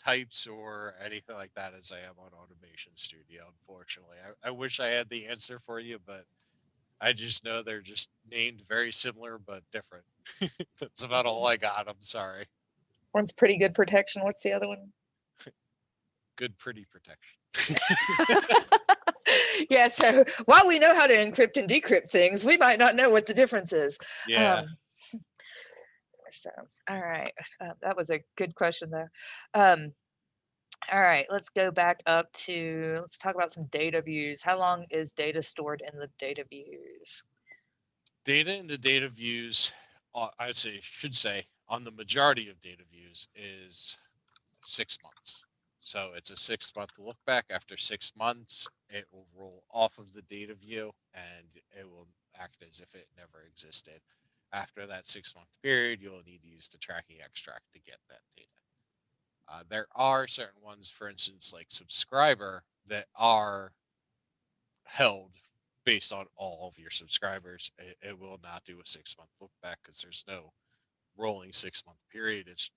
types or anything like that as I am on Automation Studio. Unfortunately, I wish I had the answer for you, but I just know they're just named very similar but different. That's about all I got. I'm sorry. One's pretty good protection. What's the other one? Good, pretty protection. Yeah, so while we know how to encrypt and decrypt things, we might not know what the difference is. Yeah. So, all right. That was a good question, though. All right, let's go back up to, let's talk about some data views. How long is data stored in the data views? Data in the data views, I should say, on the majority of data views is 6 months. So it's a 6-month look back. After 6 months, it will roll off of the data view and it will act as if it never existed. After that 6-month period, you'll need to use the tracking extract to get that data. There are certain ones, for instance, like subscriber, that are held based on all of your subscribers. It will not do a 6-month look back because there's no rolling 6-month period. It's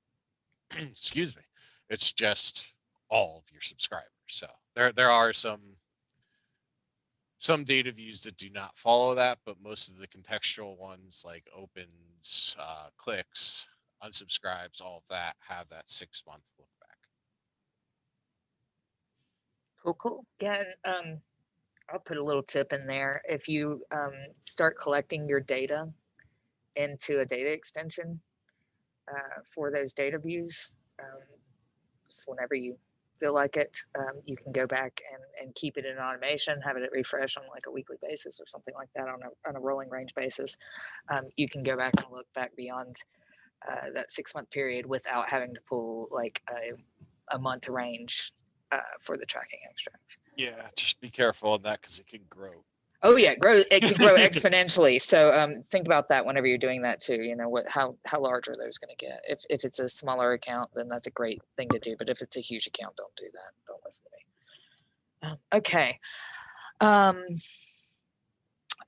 excuse me, it's just all of your subscribers. So there are some data views that do not follow that, but most of the contextual ones like opens, clicks, unsubscribes, all of that have that 6-month look back. Cool. Yeah, and I'll put a little tip in there. If you start collecting your data into a data extension for those data views, just whenever you feel like it, you can go back and keep it in automation, have it refresh on like a weekly basis or something like that, on a rolling range basis. You can go back and look back beyond that 6-month period without having to pull like a month range for the tracking extract. Yeah, just be careful on that because it can grow. Oh yeah, it can grow exponentially. So think about that whenever you're doing that too. You know, how large are those going to get? If it's a smaller account, then that's a great thing to do. But if it's a huge account, don't do that. Don't listen to me. Okay. All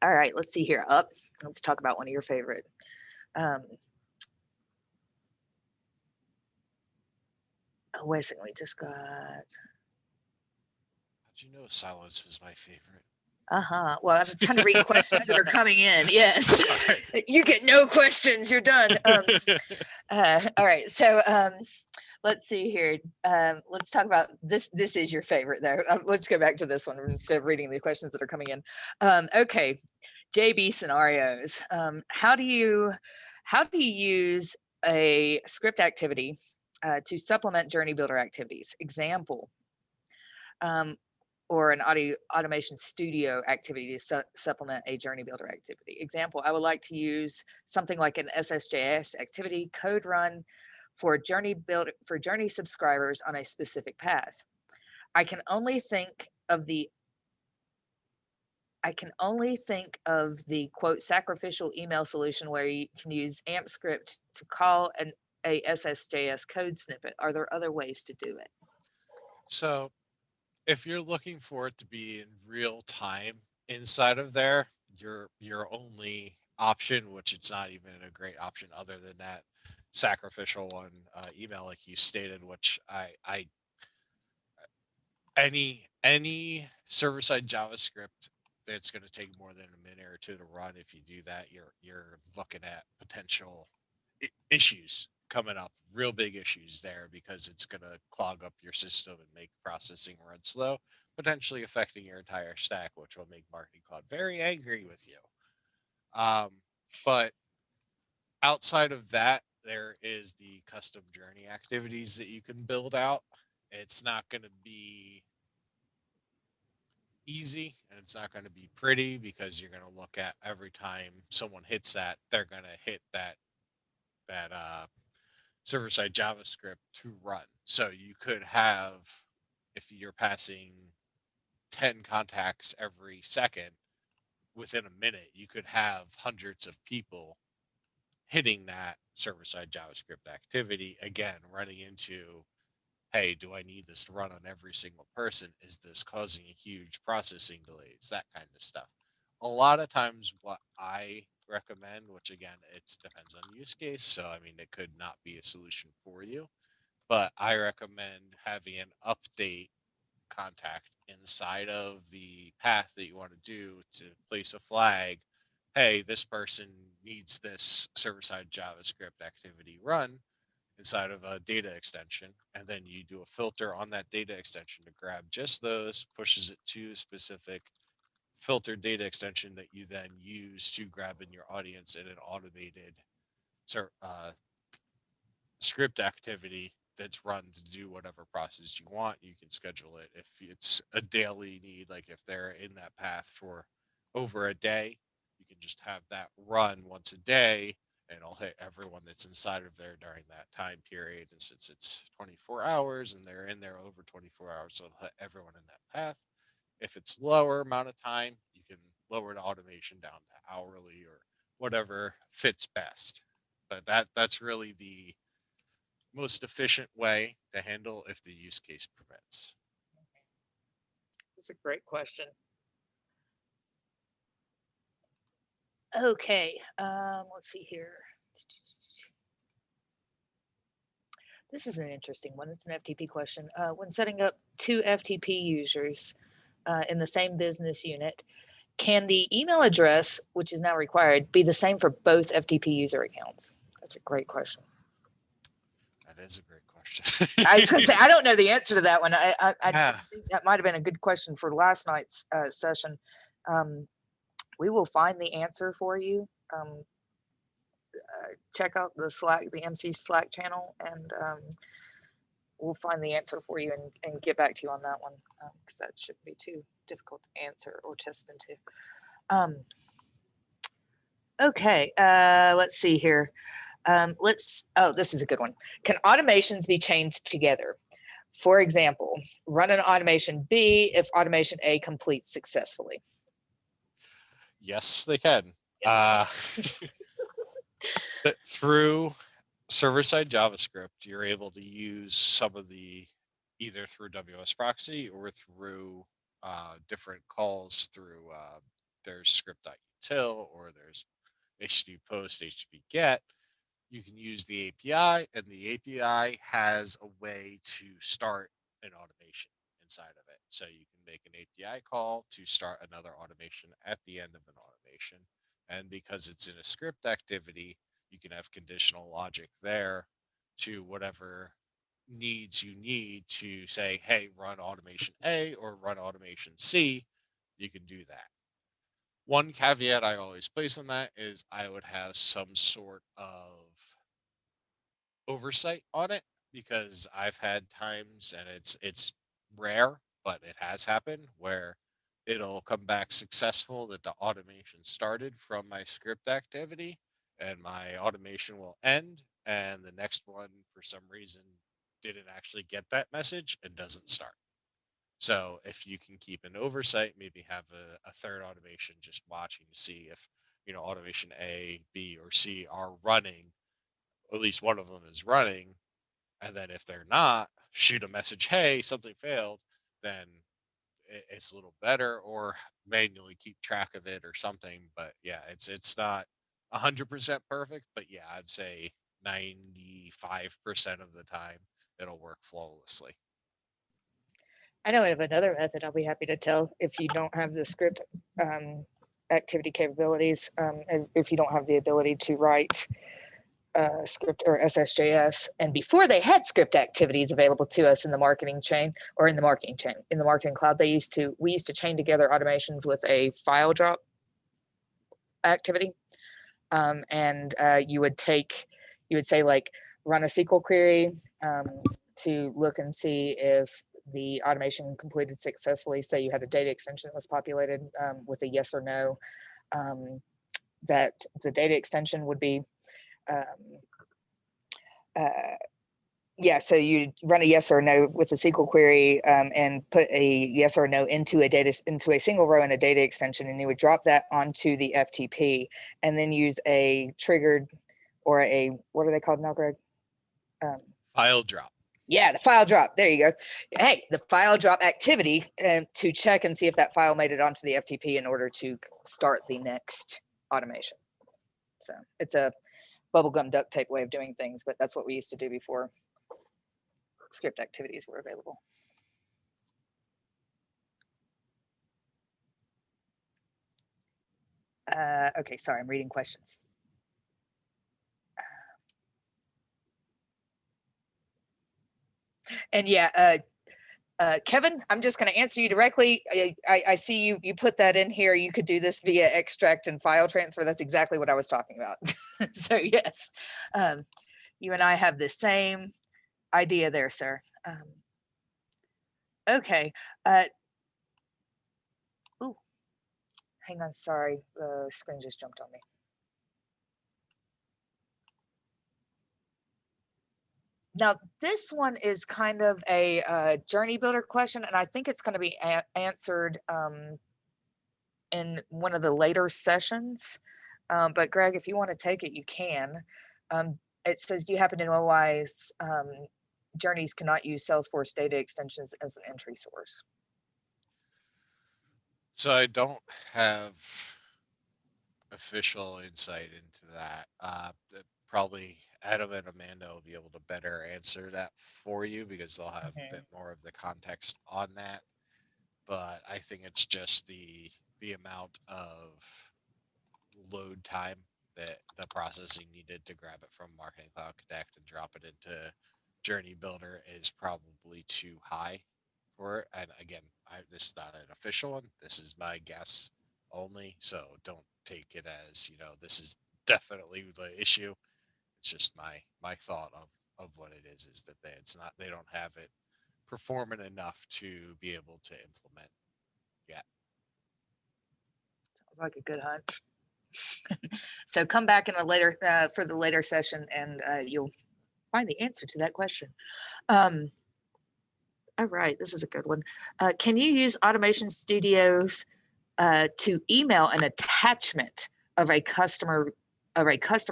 right. Let's see here. Let's talk about one of your favorite. Wait a second. We just got. How'd you know silence was my favorite? Well, I'm trying to read questions that are coming in. Yes. You get no questions. You're done. All right. So let's see here. Let's talk about this. This is your favorite, though. Let's go back to this one instead of reading the questions that are coming in. Okay. JB scenarios. How do you use a script activity to supplement Journey Builder activities? Example. Or an automation studio activity to supplement a Journey Builder activity. Example, I would like to use something like an SSJS activity code run for Journey subscribers on a specific path. I can only think of the quote sacrificial email solution where you can use AMP script to call a SSJS code snippet. Are there other ways to do it? So if you're looking for it to be in real time inside of there, your only option, which it's not even a great option other than that sacrificial one, email like you stated, which I any server-side JavaScript that's going to take more than a minute or two to run, if you do that, you're looking at potential issues coming up, real big issues there, because it's going to clog up your system and make processing run slow, potentially affecting your entire stack, which will make Marketing Cloud very angry with you. But outside of that, there is the custom journey activities that you can build out. It's not going to be easy and it's not going to be pretty because you're going to look at every time someone hits that, they're going to hit that server-side JavaScript to run. So you could have, if you're passing 10 contacts every second, within a minute, you could have hundreds of people hitting that server-side JavaScript activity, again, running into, hey, do I need this to run on every single person? Is this causing a huge processing delays? That kind of stuff. A lot of times what I recommend, which again, it depends on use case. So, I mean, it could not be a solution for you, but I recommend having an update contact inside of the path that you want to do to place a flag. Hey, this person needs this server-side JavaScript activity run inside of a data extension, and then you do a filter on that data extension to grab just those, pushes it to a specific filtered data extension that you then use to grab in your audience in an automated script activity that's run to do whatever process you want. You can schedule it if it's a daily need, like if they're in that path for over a day, you can just have that run once a day and it'll hit everyone that's inside of there during that time period. And since it's 24 hours and they're in there over 24 hours, so it'll hit everyone in that path. If it's lower amount of time, you can lower the automation down to hourly or whatever fits best. But that's really the most efficient way to handle if the use case permits. That's a great question. Okay, let's see here. This is an interesting one. It's an FTP question. When setting up two FTP users in the same business unit, can the email address, which is now required, be the same for both FTP user accounts? That's a great question. That is a great question. I was going to say, I don't know the answer to that one. I Yeah. think that might have been a good question for last night's session. We will find the answer for you. Check out the Slack, the MC Slack channel, and we'll find the answer for you and get back to you on that one, because that shouldn't be too difficult to answer or test into. Okay, let's see here. Oh, this is a good one. Can automations be chained together? For example, run an automation B if automation A completes successfully. Yes, they can. Through server-side JavaScript, you're able to use some of the, either through WS proxy or through different calls through there's script.util or there's HTTP post, HTTP get. You can use the API, and the API has a way to start an automation inside of it. So you can make an API call to start another automation at the end of an automation. And because it's in a script activity, you can have conditional logic there to whatever needs you need to say, hey, run automation A or run automation C. You can do that. One caveat I always place on that is I would have some sort of oversight on it, because I've had times, and it's rare, but it has happened, where it'll come back successful that the automation started from my script activity and my automation will end, and the next one for some reason didn't actually get that message and doesn't start. So if you can keep an oversight, maybe have a third automation just watching to see if, automation A, B, or C are running, at least one of them is running. And then if they're not, shoot a message, hey, something failed, then it's a little better, or manually keep track of it or something. But yeah, it's not 100% perfect, but yeah, I'd say 95% of the time it'll work flawlessly. I know of another method I'll be happy to tell if you don't have the script activity capabilities, and if you don't have the ability to write script or SSJS. And before they had script activities available to us in the marketing chain, or in the marketing cloud, we used to chain together automations with a file drop activity. And you would take you would say like run a SQL query to look and see if the automation completed successfully. Say you had a data extension that was populated with a yes or no, that the data extension would be, yeah, so you run a yes or no with a SQL query and put a yes or no into a single row in a data extension, and you would drop that onto the FTP and then use a triggered or a, what are they called now, Greg? File drop. Yeah, the file drop. There you go. Hey, the file drop activity to check and see if that file made it onto the FTP in order to start the next automation. So it's a bubblegum duct tape way of doing things, but that's what we used to do before script activities were available. Okay, sorry, I'm reading questions. And yeah, Kevin, I'm just going to answer you directly. I see you put that in here. You could do this via extract and file transfer. That's exactly what I was talking about. So yes, you and I have the same idea there, sir. Okay. Ooh, hang on. Sorry, the screen just jumped on me. Now, this one is kind of a journey builder question, and I think it's going to be answered in one of the later sessions. But Greg, if you want to take it, you can. It says, do you happen to know why journeys cannot use Salesforce data extensions as an entry source? So I don't have official insight into that. Probably Adam and Amanda will be able to better answer that for you because they'll have a bit more of the context on that. But I think it's just the amount of load time that the processing needed to grab it from Marketing Cloud Connect and drop it into Journey Builder is probably too high for it. And again, this is not an official one. This is my guess only. So don't take it as, this is definitely the issue. It's just my thought of what it is that they don't have it performant enough to be able to implement yet. Sounds like a good hunch. So come back in a later for the later session, and you'll find the answer to that question. All right, this is a good one. Can you use Automation Studios to email an attachment of a custom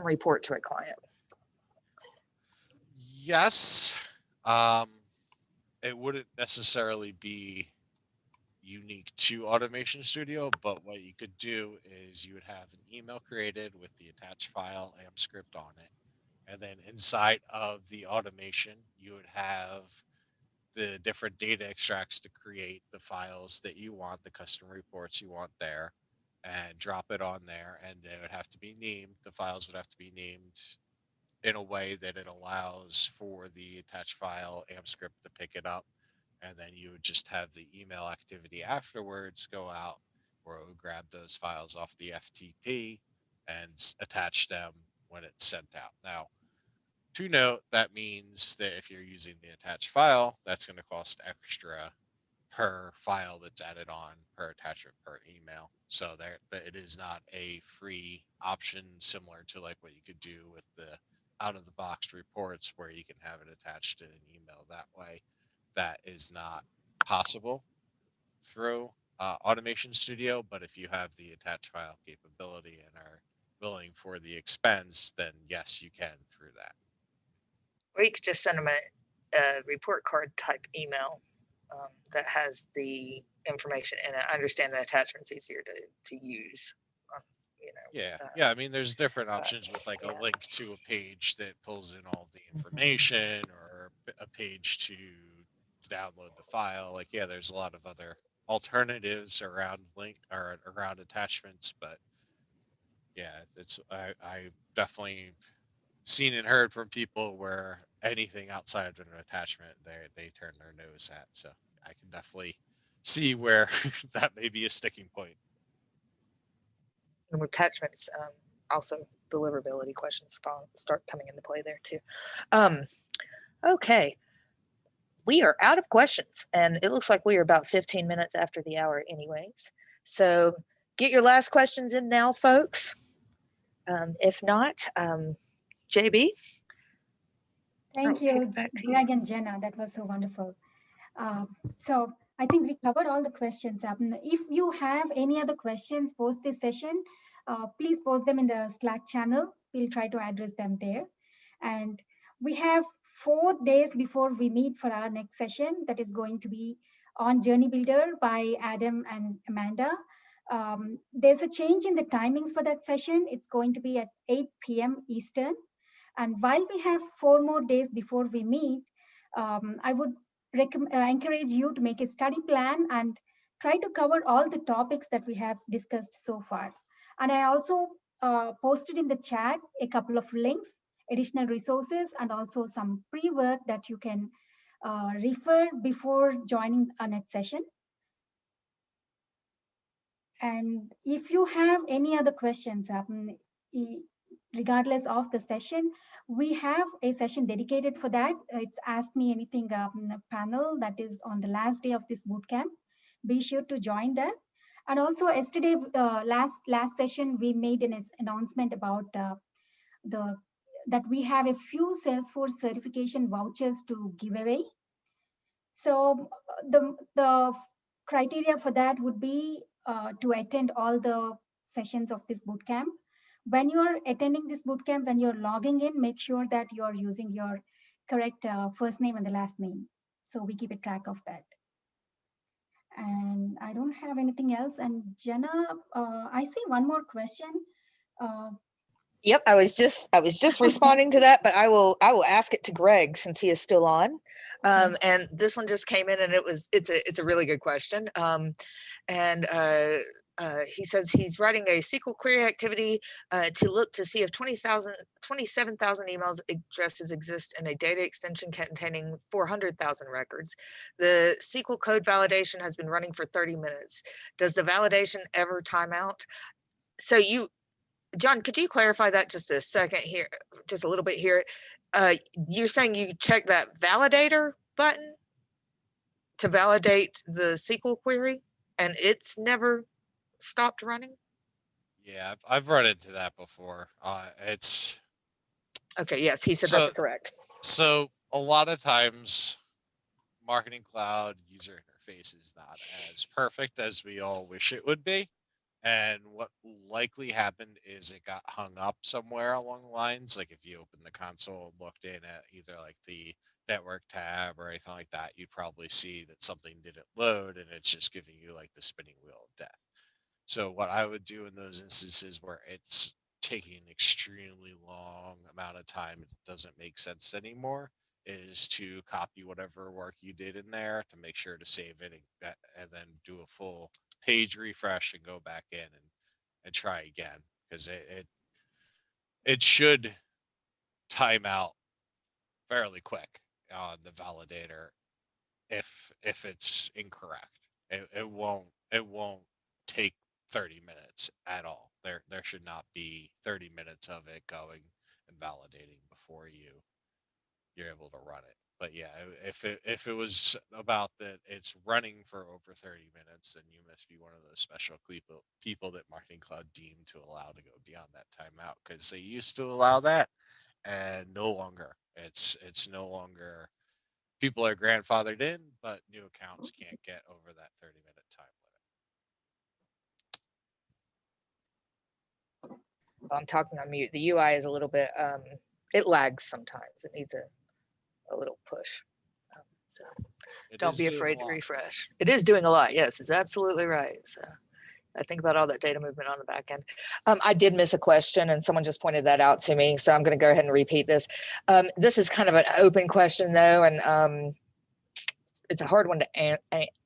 report to a client? Yes. It wouldn't necessarily be unique to Automation Studio, but what you could do is you would have an email created with the attached file AMP script on it. And then inside of the automation, you would have the different data extracts to create the files that you want, the custom reports you want there, and drop it on there. And they would have to be named. The files would have to be named in a way that it allows for the attached file AMP script to pick it up. And then you would just have the email activity afterwards go out where it would grab those files off the FTP and attach them when it's sent out. Now, to note, that means that if you're using the attached file, that's going to cost extra per file that's added on, per attachment, per email. So it is not a free option similar to like what you could do with the out-of-the-box reports where you can have it attached in an email that way. That is not possible through Automation Studio, but if you have the attached file capability and are willing for the expense, then yes, you can through that. Or you could just send them a report card type email that has the information in it. I understand the attachment's easier to use. Yeah. I mean, there's different options with like a link to a page that pulls in all the information, or a page to download the file. Like, yeah, there's a lot of other alternatives around around attachments, but yeah, I definitely seen and heard from people where anything outside of an attachment they turn their nose at. So I can definitely see where that may be a sticking point. And attachments also deliverability questions start coming into play there too. Okay. We are out of questions, and it looks like we are about 15 minutes after the hour anyways. So get your last questions in now, folks. If not, JB. Thank you, Greg and Jenna. That was so wonderful. So I think we covered all the questions. If you have any other questions post this session, please post them in the Slack channel. We'll try to address them there. And we have 4 days before we meet for our next session that is going to be on Journey Builder by Adam and Amanda. There's a change in the timings for that session. It's going to be at 8 p.m. Eastern. And while we have 4 more days before we meet, I would encourage you to make a study plan and try to cover all the topics that we have discussed so far. And I also posted in the chat a couple of links, additional resources, and also some pre-work that you can refer before joining our next session. And if you have any other questions, regardless of the session, we have a session dedicated for that. It's Ask Me Anything panel that is on the last day of this bootcamp. Be sure to join that. And also yesterday, last session, we made an announcement about that we have a few Salesforce certification vouchers to give away. So the criteria for that would be to attend all the sessions of this bootcamp. When you're attending this bootcamp, when you're logging in, make sure that you're using your correct first name and the last name. So we keep a track of that. And I don't have anything else. And Jenna, I see one more question. Yep, I was just responding to that, but I will ask it to Greg since he is still on. And this one just came in, and it's a really good question. He says he's writing a SQL query activity to look to see if 27,000 emails addresses exist in a data extension containing 400,000 records. The SQL code validation has been running for 30 minutes. Does the validation ever time out? So John, could you clarify that just a second here, just a little bit here? You're saying you check that validator button to validate the SQL query, and it's never stopped running? Yeah, I've run into that before. It's okay. Yes, he said that's correct. So a lot of times, Marketing Cloud user interface is not as perfect as we all wish it would be. And what likely happened is it got hung up somewhere along the lines. Like if you open the console and looked in at either like the network tab or anything like that, you'd probably see that something didn't load and it's just giving you like the spinning wheel of death. So what I would do in those instances where it's taking an extremely long amount of time, it doesn't make sense anymore, is to copy whatever work you did in there to make sure to save it and then do a full page refresh and go back in and try again, because it should time out fairly quick on the validator if it's incorrect. It won't take 30 minutes at all. There should not be 30 minutes of it going and validating before you're able to run it. But yeah, if it was about that it's running for over 30 minutes, then you must be one of those special people that Marketing Cloud deemed to allow to go beyond that timeout, because they used to allow that, and no longer. It's no longer. People are grandfathered in, but new accounts can't get over that 30-minute time limit. I'm talking on mute. The UI is a little bit, it lags sometimes. It needs a little push. So don't be afraid to refresh. It is doing a lot. Yes, it's absolutely right. So I think about all that data movement on the back end. I did miss a question, and someone just pointed that out to me. So I'm going to go ahead and repeat this. This is kind of an open question, though, and it's a hard one to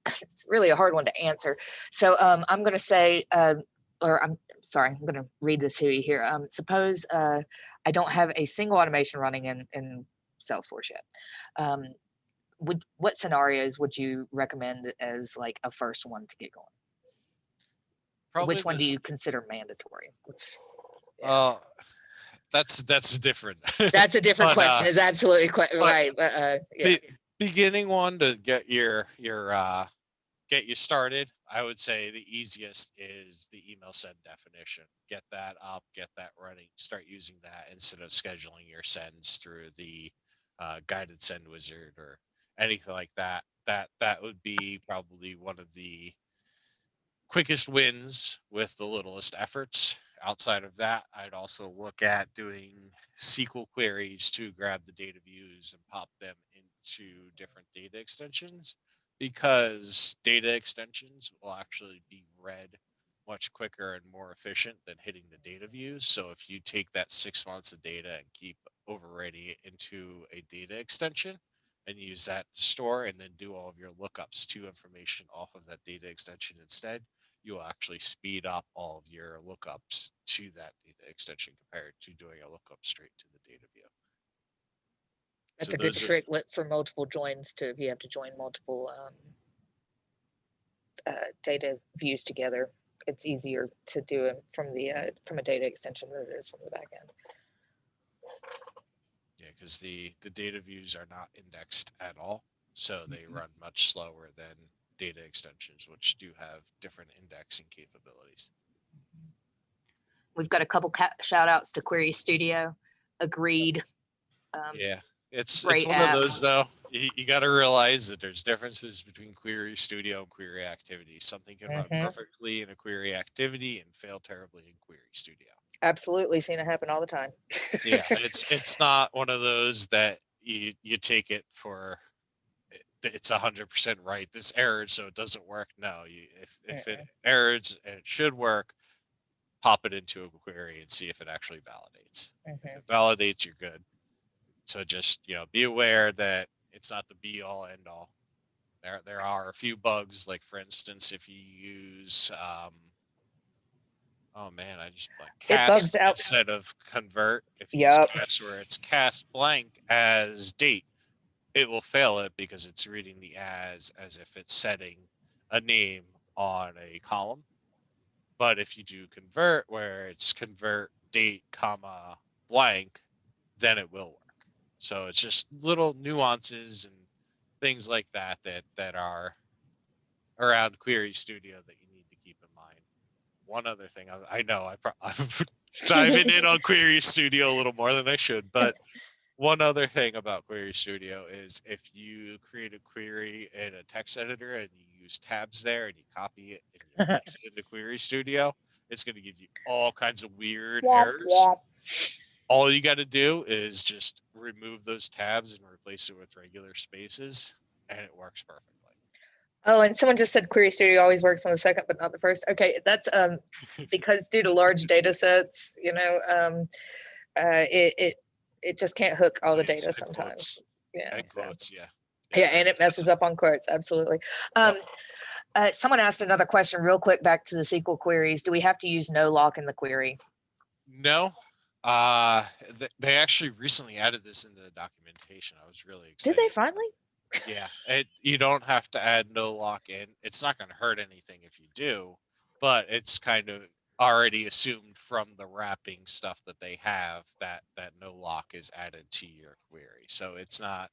it's really a hard one to answer. So I'm going to say, or I'm sorry, I'm going to read this to you here. Suppose I don't have a single automation running in Salesforce yet. What scenarios would you recommend as like a first one to get going? Probably which one do you consider mandatory? that's different. That's a different But, question. Is absolutely right. Yeah. Beginning one to get get you started, I would say the easiest is the email send definition. Get that up, get that running, start using that instead of scheduling your sends through the guided send wizard or anything like that. That would be probably one of the quickest wins with the littlest efforts. Outside of that, I'd also look at doing SQL queries to grab the data views and pop them into different data extensions, because data extensions will actually be read much quicker and more efficient than hitting the data views. So if you take that 6 months of data and keep overwriting it into a data extension and use that to store and then do all of your lookups to information off of that data extension instead, you'll actually speed up all of your lookups to that data extension compared to doing a lookup straight to the data view. That's So a good those are, trick for multiple joins too. If you have to join multiple data views together, it's easier to do it from a data extension than it is from the back end. yeah, because the data views are not indexed at all, so they run much slower than data extensions, which do have different indexing capabilities. We've got a couple shout outs to Query Studio. Agreed. Yeah, it's great one app. of those though. You got to realize that there's differences between Query Studio and Query Activity. Something can run perfectly in a Query Activity and fail terribly in Query Studio. Absolutely, seen it happen all the time. Yeah, it's not one of those that you take it for it's 100% right. This errored, so it doesn't work. No, if it errors and it should work, pop it into a query and see if it actually validates. If it validates, you're good. So just be aware that it's not the be all end all. There are a few bugs, like for instance, if you use oh man, I just like cast instead of convert. If you use cast where it's cast blank as date, it will fail it because it's reading the as if it's setting a name on a column. But if you do convert where it's convert date comma blank, then it will work. So it's just little nuances and things like that that are around Query Studio that you need to keep in mind. One other thing, I know I'm diving in on Query Studio a little more than I should, but one other thing about Query Studio is if you create a query in a text editor and you use tabs there and you copy it and you paste it into Query Studio, it's going to give you all kinds of weird errors. All you got to do is just remove those tabs and replace it with regular spaces, and it works perfectly. Oh, and someone just said Query Studio always works on the second, but not the first. Okay, that's because due to large data sets, it just can't hook all the data sometimes. Yeah, and quotes, yeah. Yeah, and it messes up on quotes. Absolutely. Someone asked another question real quick back to the SQL queries. Do we have to use no lock in the query? No. They actually recently added this into the documentation. I was really excited. Did they finally? Yeah, you don't have to add no lock in. It's not going to hurt anything if you do, but it's kind of already assumed from the wrapping stuff that they have that no lock is added to your query. So it's not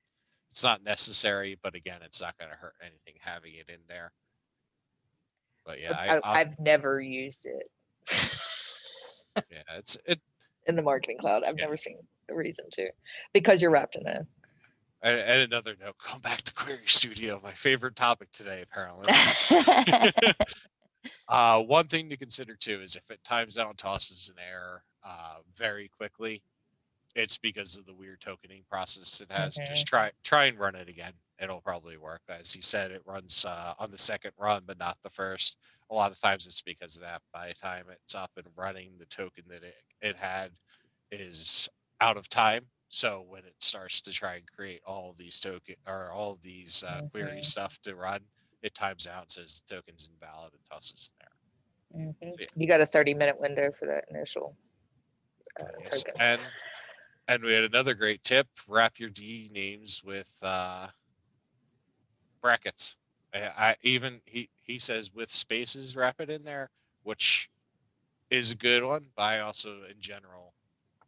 necessary, but again, it's not going to hurt anything having it in there. But yeah, I've never used it. Yeah, it in the Marketing Cloud. I've never seen a reason to, because you're wrapped in it. And another note, going back to Query Studio, my favorite topic today, apparently. One thing to consider too is if it times out and tosses an error very quickly, it's because of the weird tokening process it has. Just try and run it again. It'll probably work. As he said, it runs on the second run, but not the first. A lot of times it's because of that. By the time it's up and running, the token that it had is out of time. So when it starts to try and create all of these query stuff to run, it times out and says the token's invalid and tosses an error. So, yeah. You got a 30-minute window for that initial token. And we had another great tip: wrap your D names with brackets. He says with spaces, wrap it in there, which is a good one. But I also, in general,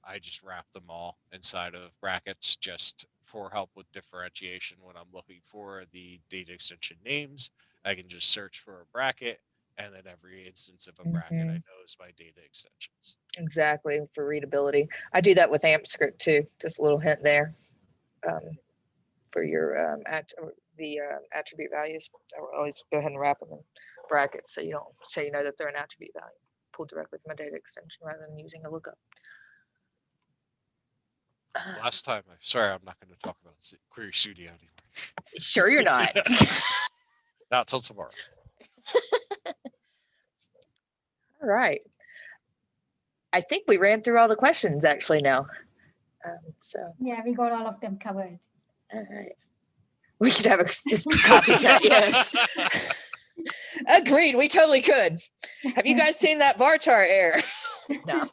I just wrap them all inside of brackets just for help with differentiation. When I'm looking for the data extension names, I can just search for a bracket, and then every instance of a bracket I know is my data extensions. Exactly, for readability. I do that with AMP script too. Just a little hint there for your attribute values. I will always go ahead and wrap them in brackets so you know that they're an attribute value pulled directly from a data extension rather than using a lookup. Last time, sorry, I'm not going to talk about Query Studio anymore. Sure, you're not. Not till tomorrow. All right. I think we ran through all the questions actually now. So Yeah, we got all of them covered. all right. We could have a copycat, yes. Agreed, we totally could. Have you guys seen that bar chart error? No.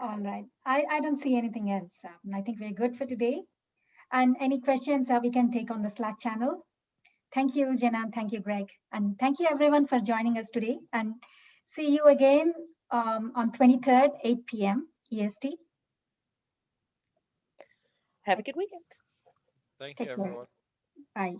All right. I don't see anything else. I think we're good for today. And any questions we can take on the Slack channel. Thank you, Jenna, and thank you, Greg. And thank you, everyone, for joining us today. And see you again on 23rd, 8 p.m. EST. Have a good weekend. Thank you, everyone. Bye.